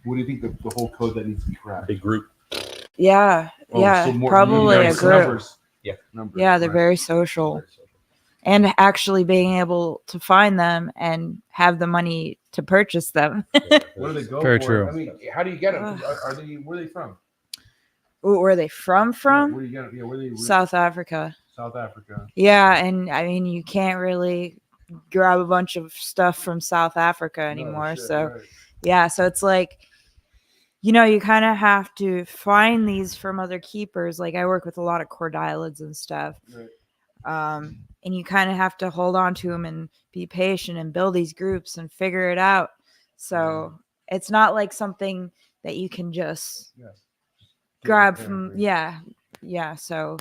Speaker 2: what do you think the whole code that needs to be cracked?
Speaker 4: Big group.
Speaker 6: Yeah, probably a group.
Speaker 2: Numbers.
Speaker 6: Numbers, yeah, they're very social. And actually being able to find them and have the money to purchase them.
Speaker 2: What do they go
Speaker 3: Very
Speaker 2: for?
Speaker 3: true.
Speaker 2: I mean, how do you get them? Are they? Where are they from?
Speaker 6: Ooh, where are they from?
Speaker 2: Where do you get them? Yeah, where are they?
Speaker 6: South Africa.
Speaker 2: South Africa.
Speaker 6: Yeah, and I mean you can't really grab a bunch of stuff from South Africa anymore. Yeah, so it's like, you kind of have to find these from other keepers. Like I work with a lot of cordyllids and stuff. Right. And you kind of have to hold on to them and be patient and build these groups and figure it out. So it's not like something that you can just grab from. Yeah. So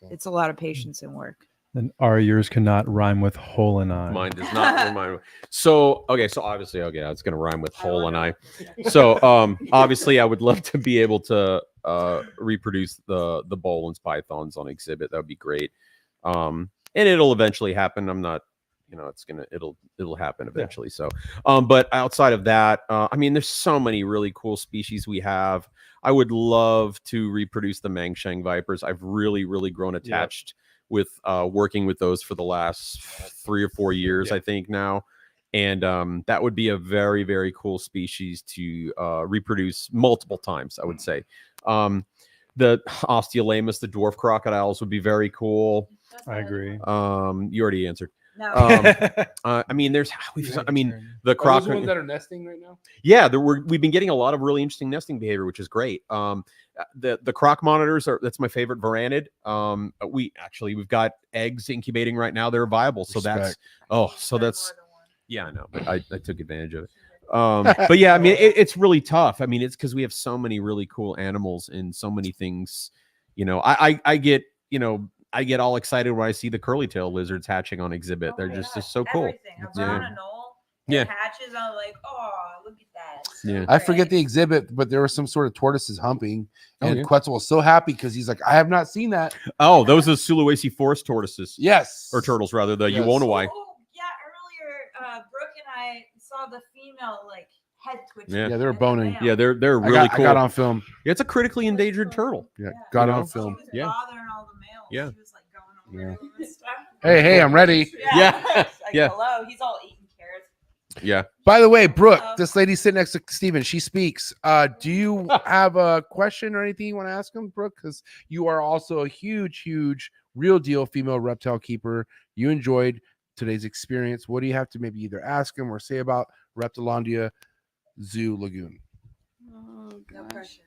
Speaker 6: it's a lot of patience and work.
Speaker 3: And yours cannot rhyme with hole and eye.
Speaker 4: Mine does not rhyme. So obviously, it's going to rhyme with hole and eye. So obviously, I would love to be able to reproduce the Boland's pythons on exhibit. That would be great. And it'll eventually happen. I'm not, it'll happen eventually. So, but outside of that, I mean, there's so many really cool species we have. I would love to reproduce the Mangsheng vipers. I've really, really grown attached with working with those for the last 3 or 4 years, I think now. And that would be a very, very cool species to reproduce multiple times, I would say. The Osteolaemus, the dwarf crocodiles, would be very cool.
Speaker 3: I agree.
Speaker 4: You already answered.
Speaker 6: No.
Speaker 4: I mean, the
Speaker 2: Are
Speaker 4: croc.
Speaker 2: those the ones that are nesting right now?
Speaker 4: Yeah, we've been getting a lot of really interesting nesting behavior, which is great. The croc monitors that's my favorite varanid. We've got eggs incubating right now. They're viable, so that's yeah, I know, but I took advantage of it. But yeah, I mean, it's really tough. I mean, it's because we have so many really cool animals and so many things. I get all excited when I see the curly tail lizards hatching on exhibit. They're just so cool.
Speaker 6: If we're on a knoll, hatches, I'm like, oh, look at that.
Speaker 4: Yeah.
Speaker 2: I forget the exhibit, but there was some sort of tortoises humping, and Quetzal was so happy because he's like, I have not seen that.
Speaker 4: Oh, those are Sulawesi forest tortoises.
Speaker 2: Yes.
Speaker 4: Or turtles, rather, the Yuwonawai.
Speaker 6: Oh, yeah, earlier, Brooke and I saw the female, head twitching.
Speaker 4: Yeah,
Speaker 2: they were boning.
Speaker 4: Yeah, they're really cool.
Speaker 2: I got on film.
Speaker 4: Yeah, it's a critically endangered turtle.
Speaker 2: Yeah, got on film.
Speaker 6: She was bothering all the males.
Speaker 4: Yeah.
Speaker 6: She was going over them and stuff.
Speaker 2: Hey, I'm ready.
Speaker 4: Yeah. Yeah.
Speaker 6: Hello, he's all eating carrots.
Speaker 4: Yeah.
Speaker 2: By the way, Brooke, this lady sitting next to Steven, she speaks. Do you have a question or anything you want to ask him, Brooke? Because you are also a huge, real deal female reptile keeper. You enjoyed today's experience. What do you have to maybe either ask him or say about Reptilandia Zoo Lagoon?
Speaker 9: Oh,
Speaker 6: No
Speaker 9: gosh.
Speaker 6: pressure.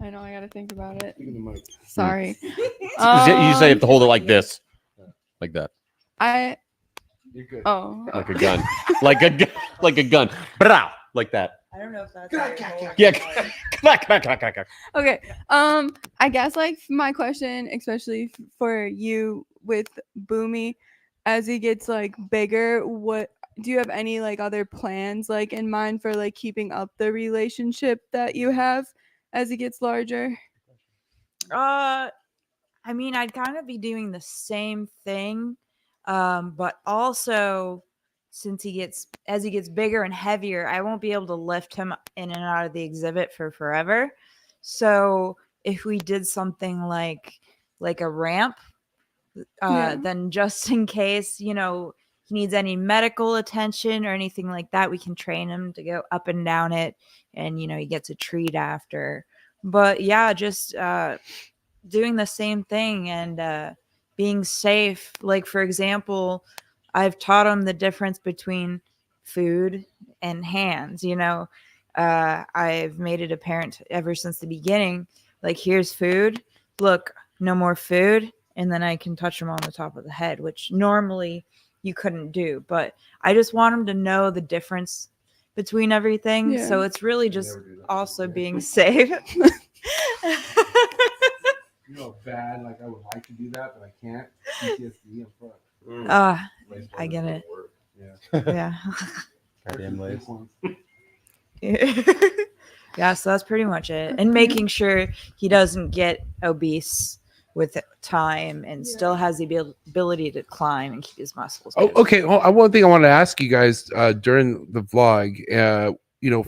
Speaker 9: I know, I gotta think about it.
Speaker 2: Speaking of mic.
Speaker 9: Sorry.
Speaker 4: You say you have to hold it like this. Like that.
Speaker 2: You're good.
Speaker 9: Oh.
Speaker 4: Like a gun. like a gun. Brow. Like that.
Speaker 6: I don't know if that's
Speaker 4: Yeah.
Speaker 9: Okay. I guess my question, especially for you with Boomy, as he gets bigger, what do you have any other plans in mind for keeping up the relationship that you have as he gets larger?
Speaker 6: I mean, I'd kind of be doing the same thing, but also as he gets bigger and heavier, I won't be able to lift him in and out of the exhibit for forever. So if we did something like a ramp, then just in case he needs any medical attention or anything like that, we can train him to go up and down it, and he gets a treat after. But yeah, just doing the same thing and being safe. Like, for example, I've taught him the difference between food and hands. I've made it apparent ever since the beginning. Like, here's food. Look, no more food. And then I can touch him on the top of the head, which normally you couldn't do. But I just want him to know the difference between everything.
Speaker 9: Yeah.
Speaker 6: So it's really just also being safe.
Speaker 2: Bad. Like I would like to do that, but I can't. PTSD in front.
Speaker 6: I get it.
Speaker 2: Yeah.
Speaker 6: Yeah.
Speaker 3: Goddamn lace.
Speaker 6: Yeah, so that's pretty much it. And making sure he doesn't get obese with time and still has the ability to climb and keep his muscles.
Speaker 2: Oh,
Speaker 6: good.
Speaker 2: okay. Well, one thing I wanted to ask you guys during the vlog,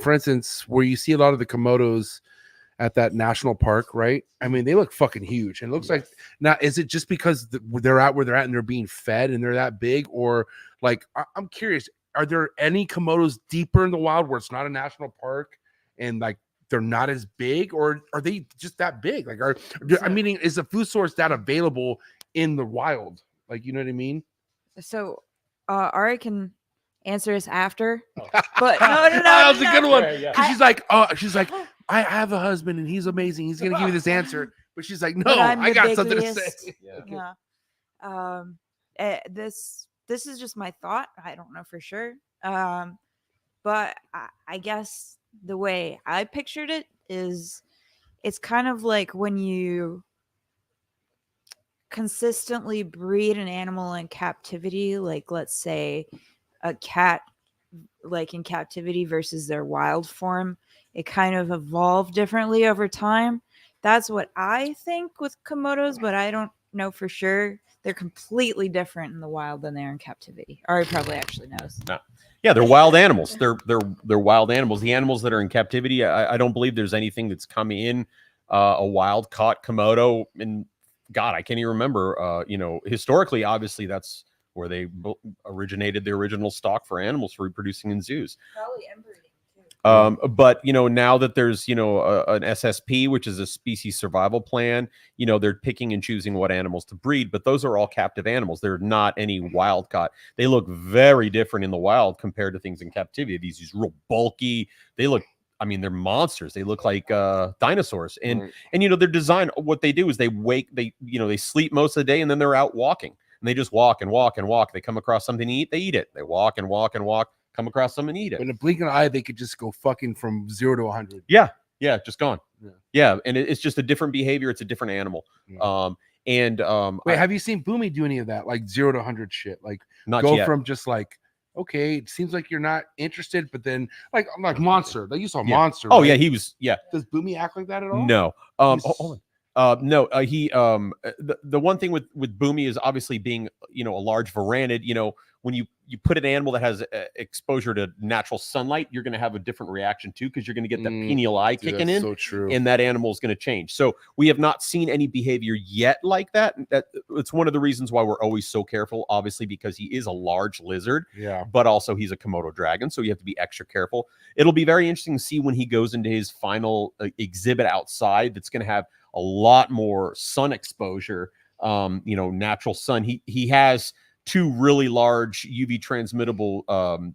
Speaker 2: for instance, where you see a lot of the Komodos at that national park, right? I mean, they look fucking huge. And it looks like now, is it just because they're at where they're at and they're being fed and they're that big? Or like, I'm curious, are there any Komodos deeper in the wild where it's not a national park and like they're not as big, or are they just that big? Like, I mean, is the food source that available in the wild? Like, you know what I mean?
Speaker 6: So Ari can answer this after. But no,
Speaker 2: that was a good one.
Speaker 3: Yeah, yeah.
Speaker 2: 'Cause she's like, I have a husband and he's amazing. He's gonna give you this answer. But she's like, no,
Speaker 6: But I'm
Speaker 2: I
Speaker 6: the
Speaker 2: got something to
Speaker 6: biggest.
Speaker 2: say.
Speaker 6: Yeah. This is just my thought. I don't know for sure. But I guess the way I pictured it is it's kind of like when you consistently breed an animal in captivity, like let's say a cat like in captivity versus their wild form, it kind of evolved differently over time. That's what I think with Komodos, but I don't know for sure. They're completely different in the wild than they are in captivity. Ari probably actually knows.
Speaker 4: No. Yeah, they're wild animals. They're wild animals. The animals that are in captivity, I don't believe there's anything that's coming in a wild caught Komodo. And God, I can't even remember. Historically, obviously, that's where they originated the original stock for animals for reproducing in zoos.
Speaker 6: Probably inbreeding too.
Speaker 4: But now that there's an SSP, which is a species survival plan, they're picking and choosing what animals to breed, but those are all captive animals. They're not any wild caught. They look very different in the wild compared to things in captivity. These real bulky, they're monsters. They look like dinosaurs. And they're designed, what they do is they sleep most of the day and then they're out walking. And they just walk and walk and walk. They come across something to eat, they eat it. They walk and walk and walk, come across something and eat it.
Speaker 2: In a blink of an eye, they could just go fucking from 0 to 100.
Speaker 4: Yeah, just gone.
Speaker 2: Yeah.
Speaker 4: And it's just a different behavior. It's a different animal.
Speaker 2: Yeah.
Speaker 4: Wait,
Speaker 2: have you seen Boomy do any of that, like 0 to 100 shit? Like
Speaker 4: not
Speaker 2: go
Speaker 4: yet.
Speaker 2: from just like, okay, it seems like you're not interested, but then like Monster. Like you saw Monster.
Speaker 4: Oh
Speaker 2: right?
Speaker 4: yeah, he was. Yeah.
Speaker 2: Does Boomy act like that at all?
Speaker 4: No.
Speaker 2: He's-
Speaker 4: Hold on. He the one thing with Boomy is obviously being a large varanid. When you put an animal that has exposure to natural sunlight, you're going to have a different reaction too, because you're going to get that pineal eye kicking in,
Speaker 2: so true.
Speaker 4: and that animal is going to change. So we have not seen any behavior yet like that. It's one of the reasons why we're always so careful, obviously, because he is a large lizard, but also he's a Komodo dragon, so you have to be extra careful. It'll be very interesting to see when he goes into his final exhibit outside. That's going to have a lot more sun exposure, natural sun. He has 2 really large UV transmittable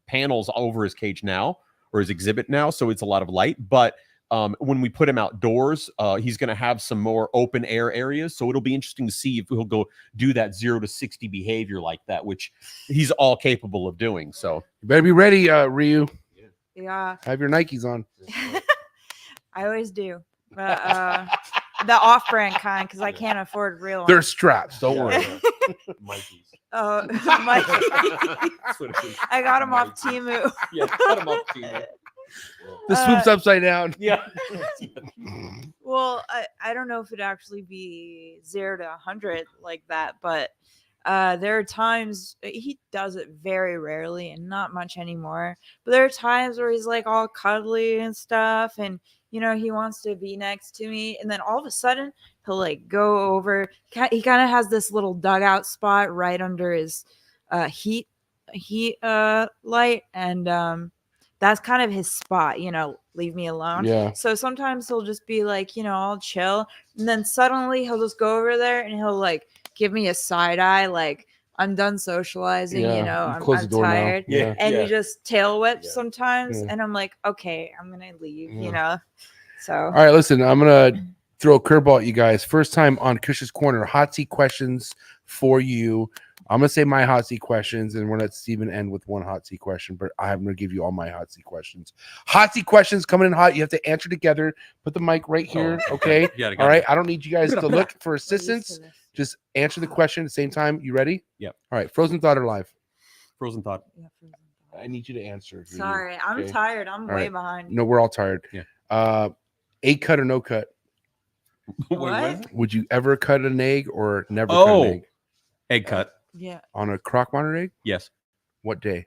Speaker 4: panels over his cage now, or his exhibit now, so it's a lot of light. But when we put him outdoors, he's going to have some more open air areas, so it'll be interesting to see if he'll go do that 0 to 60 behavior like that, which he's all capable of doing. So
Speaker 2: You better be ready, Ryu.
Speaker 6: Yeah,
Speaker 2: Have your Nikes on.
Speaker 6: I always do. The off-brand kind, because I can't afford real
Speaker 2: They're
Speaker 6: ones.
Speaker 2: straps. Don't worry.
Speaker 4: Mikey's.
Speaker 6: Oh,
Speaker 4: That's what it is.
Speaker 6: I got them off Temu.
Speaker 4: Yeah, cut him up, Tina.
Speaker 2: The swoop's upside down.
Speaker 4: Yeah.
Speaker 6: Well, I don't know if it'd actually be 0 to 100 like that, but there are times he does it very rarely and not much anymore. But there are times where he's like all cuddly and stuff, and he wants to be next to me, and then all of a sudden he'll like go over. He kind of has this little dugout spot right under his heat light, and that's kind of his spot. Leave me alone.
Speaker 2: Yeah.
Speaker 6: So sometimes he'll just be like, I'll chill, and then suddenly he'll just go over there and he'll like give me a side eye, like I'm done socializing,
Speaker 2: Yeah,
Speaker 6: you know,
Speaker 2: you
Speaker 6: I'm
Speaker 2: close the door now.
Speaker 6: tired.
Speaker 2: Yeah.
Speaker 6: And
Speaker 4: Yeah.
Speaker 6: you just tail whip sometimes.
Speaker 2: Yeah.
Speaker 6: And I'm like, okay, I'm going to leave,
Speaker 2: Yeah.
Speaker 6: you know? So,
Speaker 2: All right, listen, I'm going to throw a curveball at you guys. First time on Kush'S Korner, hot seat questions for you. I'm going to say my hot seat questions, and we're going to let Steven end with one hot seat question, but I'm going to give you all my hot seat questions. Hot seat questions coming in hot. You have to answer together. Put the mic right here, okay?
Speaker 4: Yeah,
Speaker 2: All right, I don't need you guys to look for
Speaker 6: we're used to
Speaker 2: assistance.
Speaker 6: this.
Speaker 2: Just answer the question at the same time. You ready?
Speaker 4: Yep.
Speaker 2: All right, Frozen Thought or Live?
Speaker 4: Frozen thought.
Speaker 6: Yeah, Frozen Thought.
Speaker 2: I need you to answer.
Speaker 6: Sorry, I'm
Speaker 2: okay?
Speaker 6: tired. I'm
Speaker 2: All
Speaker 6: way
Speaker 2: right.
Speaker 6: behind.
Speaker 2: No, we're all tired.
Speaker 4: Yeah.
Speaker 2: 8 cut or no cut?
Speaker 6: What?
Speaker 2: Would you ever cut an egg or never cut
Speaker 4: Oh,
Speaker 2: an egg?
Speaker 4: egg cut.
Speaker 6: Yeah.
Speaker 2: On a crock monitor egg?
Speaker 4: Yes.
Speaker 2: What day?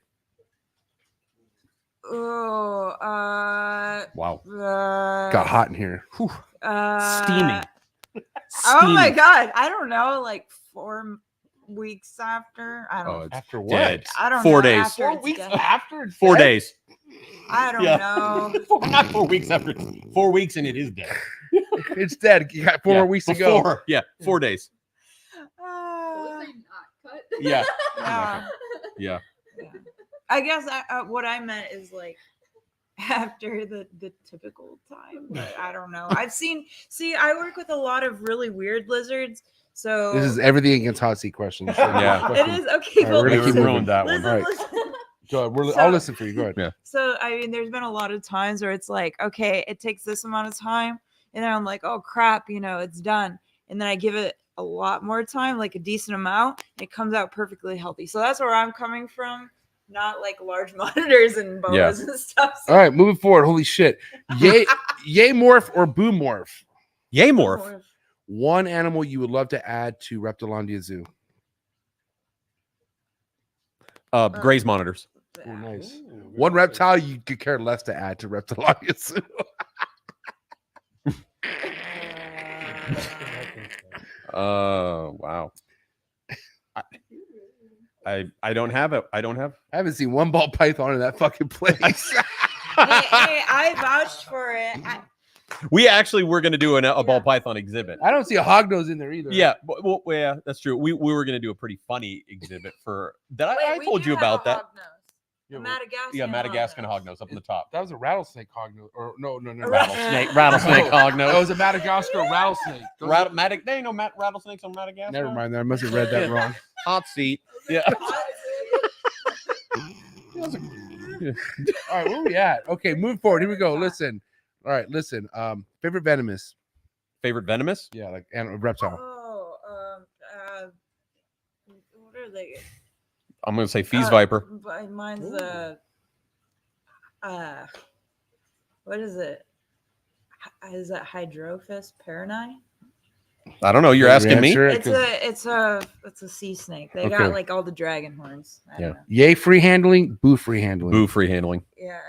Speaker 6: Oh,
Speaker 4: Wow.
Speaker 2: Got hot in here.
Speaker 4: Steamy.
Speaker 6: Oh my God. I don't know. Like 4 weeks after. I don't
Speaker 4: Oh,
Speaker 6: know.
Speaker 4: it's
Speaker 2: After what?
Speaker 4: dead.
Speaker 6: I don't
Speaker 4: 4
Speaker 6: know.
Speaker 4: days.
Speaker 6: After it's dead.
Speaker 2: after?
Speaker 4: 4 days.
Speaker 6: I don't
Speaker 4: Yeah.
Speaker 6: know.
Speaker 4: Not 4 weeks after. 4 weeks and it is dead.
Speaker 2: It's dead. You got 4 more weeks to go.
Speaker 4: Before. Yeah, 4 days. Yeah.
Speaker 6: Yeah.
Speaker 4: Yeah.
Speaker 6: I guess what I meant is like after the typical time, but I don't know. I work with a lot of really weird lizards, so
Speaker 2: This is everything against hot seat questions.
Speaker 4: Yeah.
Speaker 6: it is okay.
Speaker 2: All right,
Speaker 6: Well,
Speaker 2: we're gonna keep
Speaker 6: listen,
Speaker 2: moving
Speaker 4: that one.
Speaker 6: listen,
Speaker 2: All right.
Speaker 6: listen.
Speaker 2: Go ahead.
Speaker 6: So-
Speaker 2: I'll listen for you. Go ahead.
Speaker 4: Yeah.
Speaker 6: So I mean, there's been a lot of times where it's like, okay, it takes this amount of time, and then I'm like, oh crap, you know, it's done, and then I give it a lot more time, like a decent amount, and it comes out perfectly healthy. So that's where I'm coming from, not like large monitors and boas and stuff. So
Speaker 2: All right, moving forward. Holy shit. Yay morph or boo morph?
Speaker 4: Yay, morph.
Speaker 2: One animal you would love to add to Reptilandia Zoo.
Speaker 4: Graze monitors.
Speaker 2: Oh, nice. One reptile you could care less to add to Reptilandia Zoo.
Speaker 4: Wow. I don't have it. I don't have.
Speaker 2: I haven't seen one ball python in that fucking place.
Speaker 6: hey, I vouched for it.
Speaker 4: We actually were going to do a ball python exhibit.
Speaker 2: I don't see a hognose in there either.
Speaker 4: Yeah, well, yeah, that's true. We were going to do a pretty funny exhibit for that. I told you about that.
Speaker 2: Yeah,
Speaker 6: Madagascar.
Speaker 4: Yeah, Madagascar hognose up on the top.
Speaker 2: that was a rattlesnake hognose. Or no.
Speaker 4: Rattlesnake
Speaker 2: No,
Speaker 4: hognose.
Speaker 2: that was a Madagascar rattlesnake.
Speaker 4: There ain't no rattlesnakes on Madagascar.
Speaker 2: Never mind. I must have read that wrong.
Speaker 4: Hot seat. Yeah.
Speaker 2: All right, where we at? Okay, move forward. Here we go. Listen. All right, listen. Favorite venomous?
Speaker 4: Favorite venomous?
Speaker 2: Yeah, like reptile.
Speaker 6: Oh, what are they?
Speaker 4: I'm going to say Fees Viper.
Speaker 6: Mine's what is it? Is that Hydrophis parani?
Speaker 4: I don't know. You're asking me.
Speaker 6: It's a sea snake. They got
Speaker 2: Okay.
Speaker 6: like all the dragon horns. I don't know.
Speaker 2: Yay free handling, boo free handling.
Speaker 4: Boo free handling.
Speaker 6: Yeah.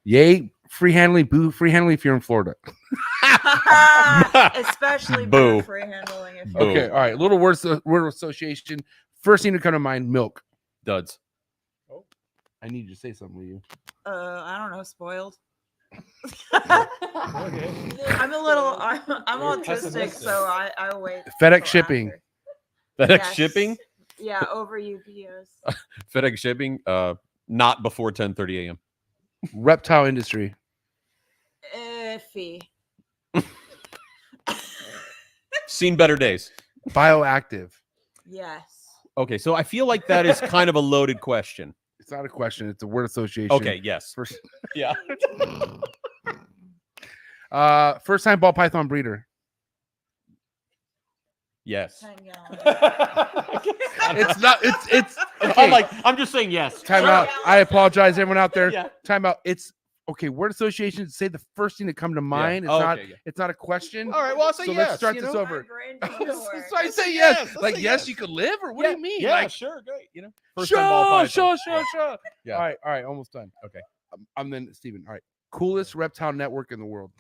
Speaker 2: Yay free handling, boo free handling if you're in Florida.
Speaker 6: Especially
Speaker 4: Boo.
Speaker 6: free handling. If
Speaker 4: Boo.
Speaker 2: Okay, all right. Little word association. First thing to come to mind, milk.
Speaker 4: Duds.
Speaker 2: I need you to say something to you.
Speaker 6: I don't know, spoiled. I'm autistic, so I wait.
Speaker 2: FedEx
Speaker 6: till
Speaker 2: shipping.
Speaker 6: after.
Speaker 4: FedEx
Speaker 6: Yes.
Speaker 4: shipping.
Speaker 6: Yeah, over UPS.
Speaker 4: FedEx shipping. Not before 10:30 a.m.
Speaker 2: Reptile industry.
Speaker 6: Iffy.
Speaker 4: Seen better days.
Speaker 2: Bioactive.
Speaker 6: Yes.
Speaker 4: Okay, so I feel like that is kind of a loaded question.
Speaker 2: It's not a question. It's a word association.
Speaker 4: Okay, yes.
Speaker 2: First,
Speaker 4: Yeah.
Speaker 2: first time ball python breeder.
Speaker 4: Yes.
Speaker 6: 10 gallons.
Speaker 2: It's not. It's. Okay.
Speaker 4: I'm just saying yes.
Speaker 2: Time out. I apologize, everyone out there.
Speaker 4: Yeah.
Speaker 2: Time out. It's okay. Word association. Say the first thing that come to mind. It's
Speaker 4: Oh,
Speaker 2: not.
Speaker 4: okay, yeah.
Speaker 2: It's not a question.
Speaker 4: All right. Well, I'll say
Speaker 2: So
Speaker 4: yes.
Speaker 2: let's start
Speaker 4: you
Speaker 2: this
Speaker 4: know?
Speaker 2: over.
Speaker 6: My brain doesn't work.
Speaker 2: So I say
Speaker 4: yes.
Speaker 2: yes.
Speaker 4: Let's
Speaker 2: Like
Speaker 4: say
Speaker 2: yes,
Speaker 4: yes.
Speaker 2: you could live, or what do you mean?
Speaker 4: Yeah,
Speaker 2: Like
Speaker 4: sure, great. You know, first time ball
Speaker 2: sure,
Speaker 4: python.
Speaker 2: sure.
Speaker 4: Yeah.
Speaker 2: All right, almost done.
Speaker 4: Okay.
Speaker 2: I'm then Steven. All right, coolest reptile network in the world.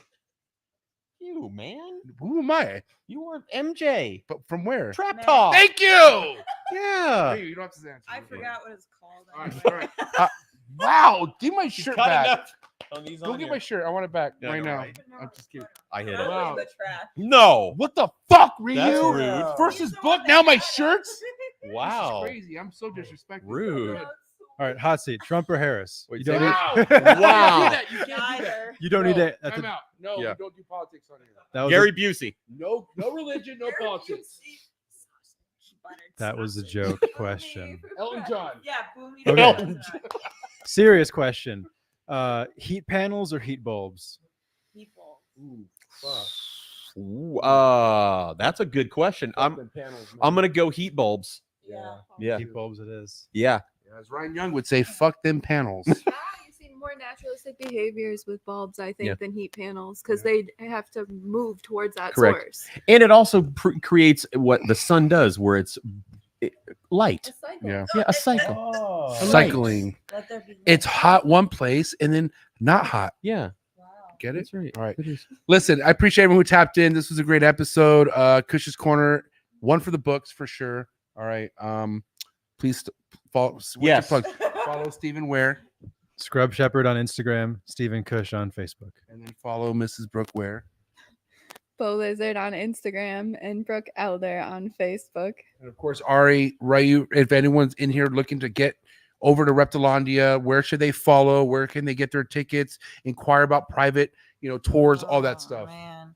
Speaker 4: You man,
Speaker 2: Who am I?
Speaker 4: you were MJ.
Speaker 2: But from where?
Speaker 4: Trap
Speaker 6: Man.
Speaker 4: talk.
Speaker 2: Thank you.
Speaker 4: Yeah.
Speaker 2: Hey, you don't have to answer.
Speaker 6: I forgot what it's called.
Speaker 2: All right. Wow, give my shirt
Speaker 4: Cut
Speaker 2: back.
Speaker 4: enough. On these
Speaker 2: Go
Speaker 4: on
Speaker 2: get
Speaker 4: here.
Speaker 2: my shirt. I want it back
Speaker 4: Yeah, I
Speaker 2: right
Speaker 4: know,
Speaker 2: now.
Speaker 4: right?
Speaker 2: I'm just kidding.
Speaker 4: I hit it.
Speaker 2: Wow.
Speaker 4: No.
Speaker 2: What the fuck, Ryu?
Speaker 4: That's rude.
Speaker 2: First his book, now my shirts.
Speaker 4: Wow.
Speaker 2: This is crazy. I'm so disrespectful.
Speaker 4: Rude.
Speaker 3: All right, hot seat. Trump or Harris?
Speaker 4: Wait,
Speaker 3: You
Speaker 4: say
Speaker 3: don't
Speaker 2: Wow.
Speaker 3: need.
Speaker 4: Wow.
Speaker 2: You can't do that.
Speaker 3: You don't need
Speaker 2: No,
Speaker 3: that. That's
Speaker 2: time
Speaker 3: a,
Speaker 2: out. No,
Speaker 4: Yeah.
Speaker 2: we don't do politics on here.
Speaker 3: that was
Speaker 4: Gary Busey.
Speaker 2: No religion, no politics.
Speaker 3: that was a joke question.
Speaker 2: Elton John.
Speaker 6: Yeah, Boomy.
Speaker 3: Okay. Serious question. Heat panels or heat bulbs?
Speaker 6: People.
Speaker 2: Ooh, fuck.
Speaker 4: Ooh, that's a good question. I'm gonna go heat bulbs.
Speaker 6: Yeah.
Speaker 4: Yeah.
Speaker 3: Heat bulbs it is.
Speaker 4: Yeah.
Speaker 2: As Ryan Young would say, fuck them panels.
Speaker 9: You see more naturalistic behaviors with bulbs, I think,
Speaker 4: Yeah.
Speaker 9: than heat panels because they have to move towards that
Speaker 4: Correct.
Speaker 9: source.
Speaker 4: And it also creates what the sun does, where it's light.
Speaker 9: A cycle.
Speaker 2: Yeah.
Speaker 4: Yeah, a cycle.
Speaker 3: Oh.
Speaker 2: Cycling.
Speaker 6: Let there be
Speaker 2: It's hot one place and then not hot.
Speaker 4: Yeah,
Speaker 6: Wow.
Speaker 2: Get it?
Speaker 4: that's right.
Speaker 2: All right.
Speaker 4: It is.
Speaker 2: Listen, I appreciate everyone who tapped in. This was a great episode. Kush'S Korner, one for the books for sure. All right. Please follow. what's your
Speaker 4: Yes.
Speaker 2: plug? Follow Stephen Ware,
Speaker 3: Scrub Shepherd on Instagram. Stephen Kush on Facebook.
Speaker 2: and then follow Mrs. Brooke Ware.
Speaker 9: Bo Lizard on Instagram and Brooke Elder on Facebook.
Speaker 2: And of course, Ari, Ryu, if anyone's in here looking to get over to Reptilandia, where should they follow? Where can they get their tickets? Inquire about private, tours, all that
Speaker 6: Oh,
Speaker 2: stuff.
Speaker 6: Man.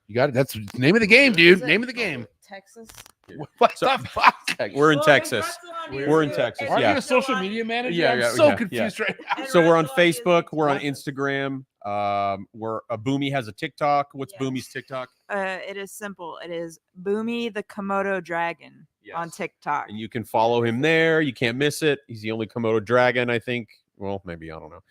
Speaker 2: You got it. That's the name of the game, dude.
Speaker 6: Is it
Speaker 2: Name of the game.
Speaker 6: Texas.
Speaker 2: What
Speaker 4: So-
Speaker 2: the fuck?
Speaker 4: We're in
Speaker 6: Well,
Speaker 4: Texas.
Speaker 6: Reptilandia
Speaker 4: We're in
Speaker 6: is
Speaker 4: Texas,
Speaker 6: good.
Speaker 2: Are
Speaker 4: yeah.
Speaker 2: you a social media manager?
Speaker 4: Yeah,
Speaker 2: I'm
Speaker 4: yeah,
Speaker 2: so
Speaker 4: yeah,
Speaker 2: confused right now.
Speaker 6: And
Speaker 4: So we're on
Speaker 6: Reptilandia is
Speaker 4: Facebook. We're on
Speaker 6: good.
Speaker 4: Instagram. We're Boomy has a TikTok. What's
Speaker 6: Yes.
Speaker 4: Boomy's TikTok?
Speaker 6: It is simple. It is Boomy the Komodo Dragon on
Speaker 4: Yes.
Speaker 6: TikTok.
Speaker 4: And you can follow him there. You can't miss it. He's the only Komodo dragon, I think. Well, maybe I don't know.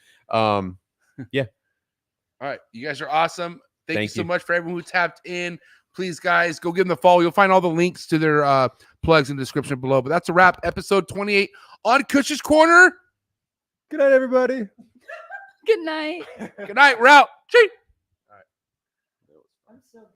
Speaker 2: All right. You guys are awesome. Thank you
Speaker 4: Thank
Speaker 2: so
Speaker 4: you.
Speaker 2: much for everyone who tapped in. Please, guys, go give them the follow. You'll find all the links to their plugs in the description below. But that's a wrap. Episode 28 on Kush'S Korner.
Speaker 3: Good night, everybody.
Speaker 9: Good night.
Speaker 2: Good night. We're out. Cheers.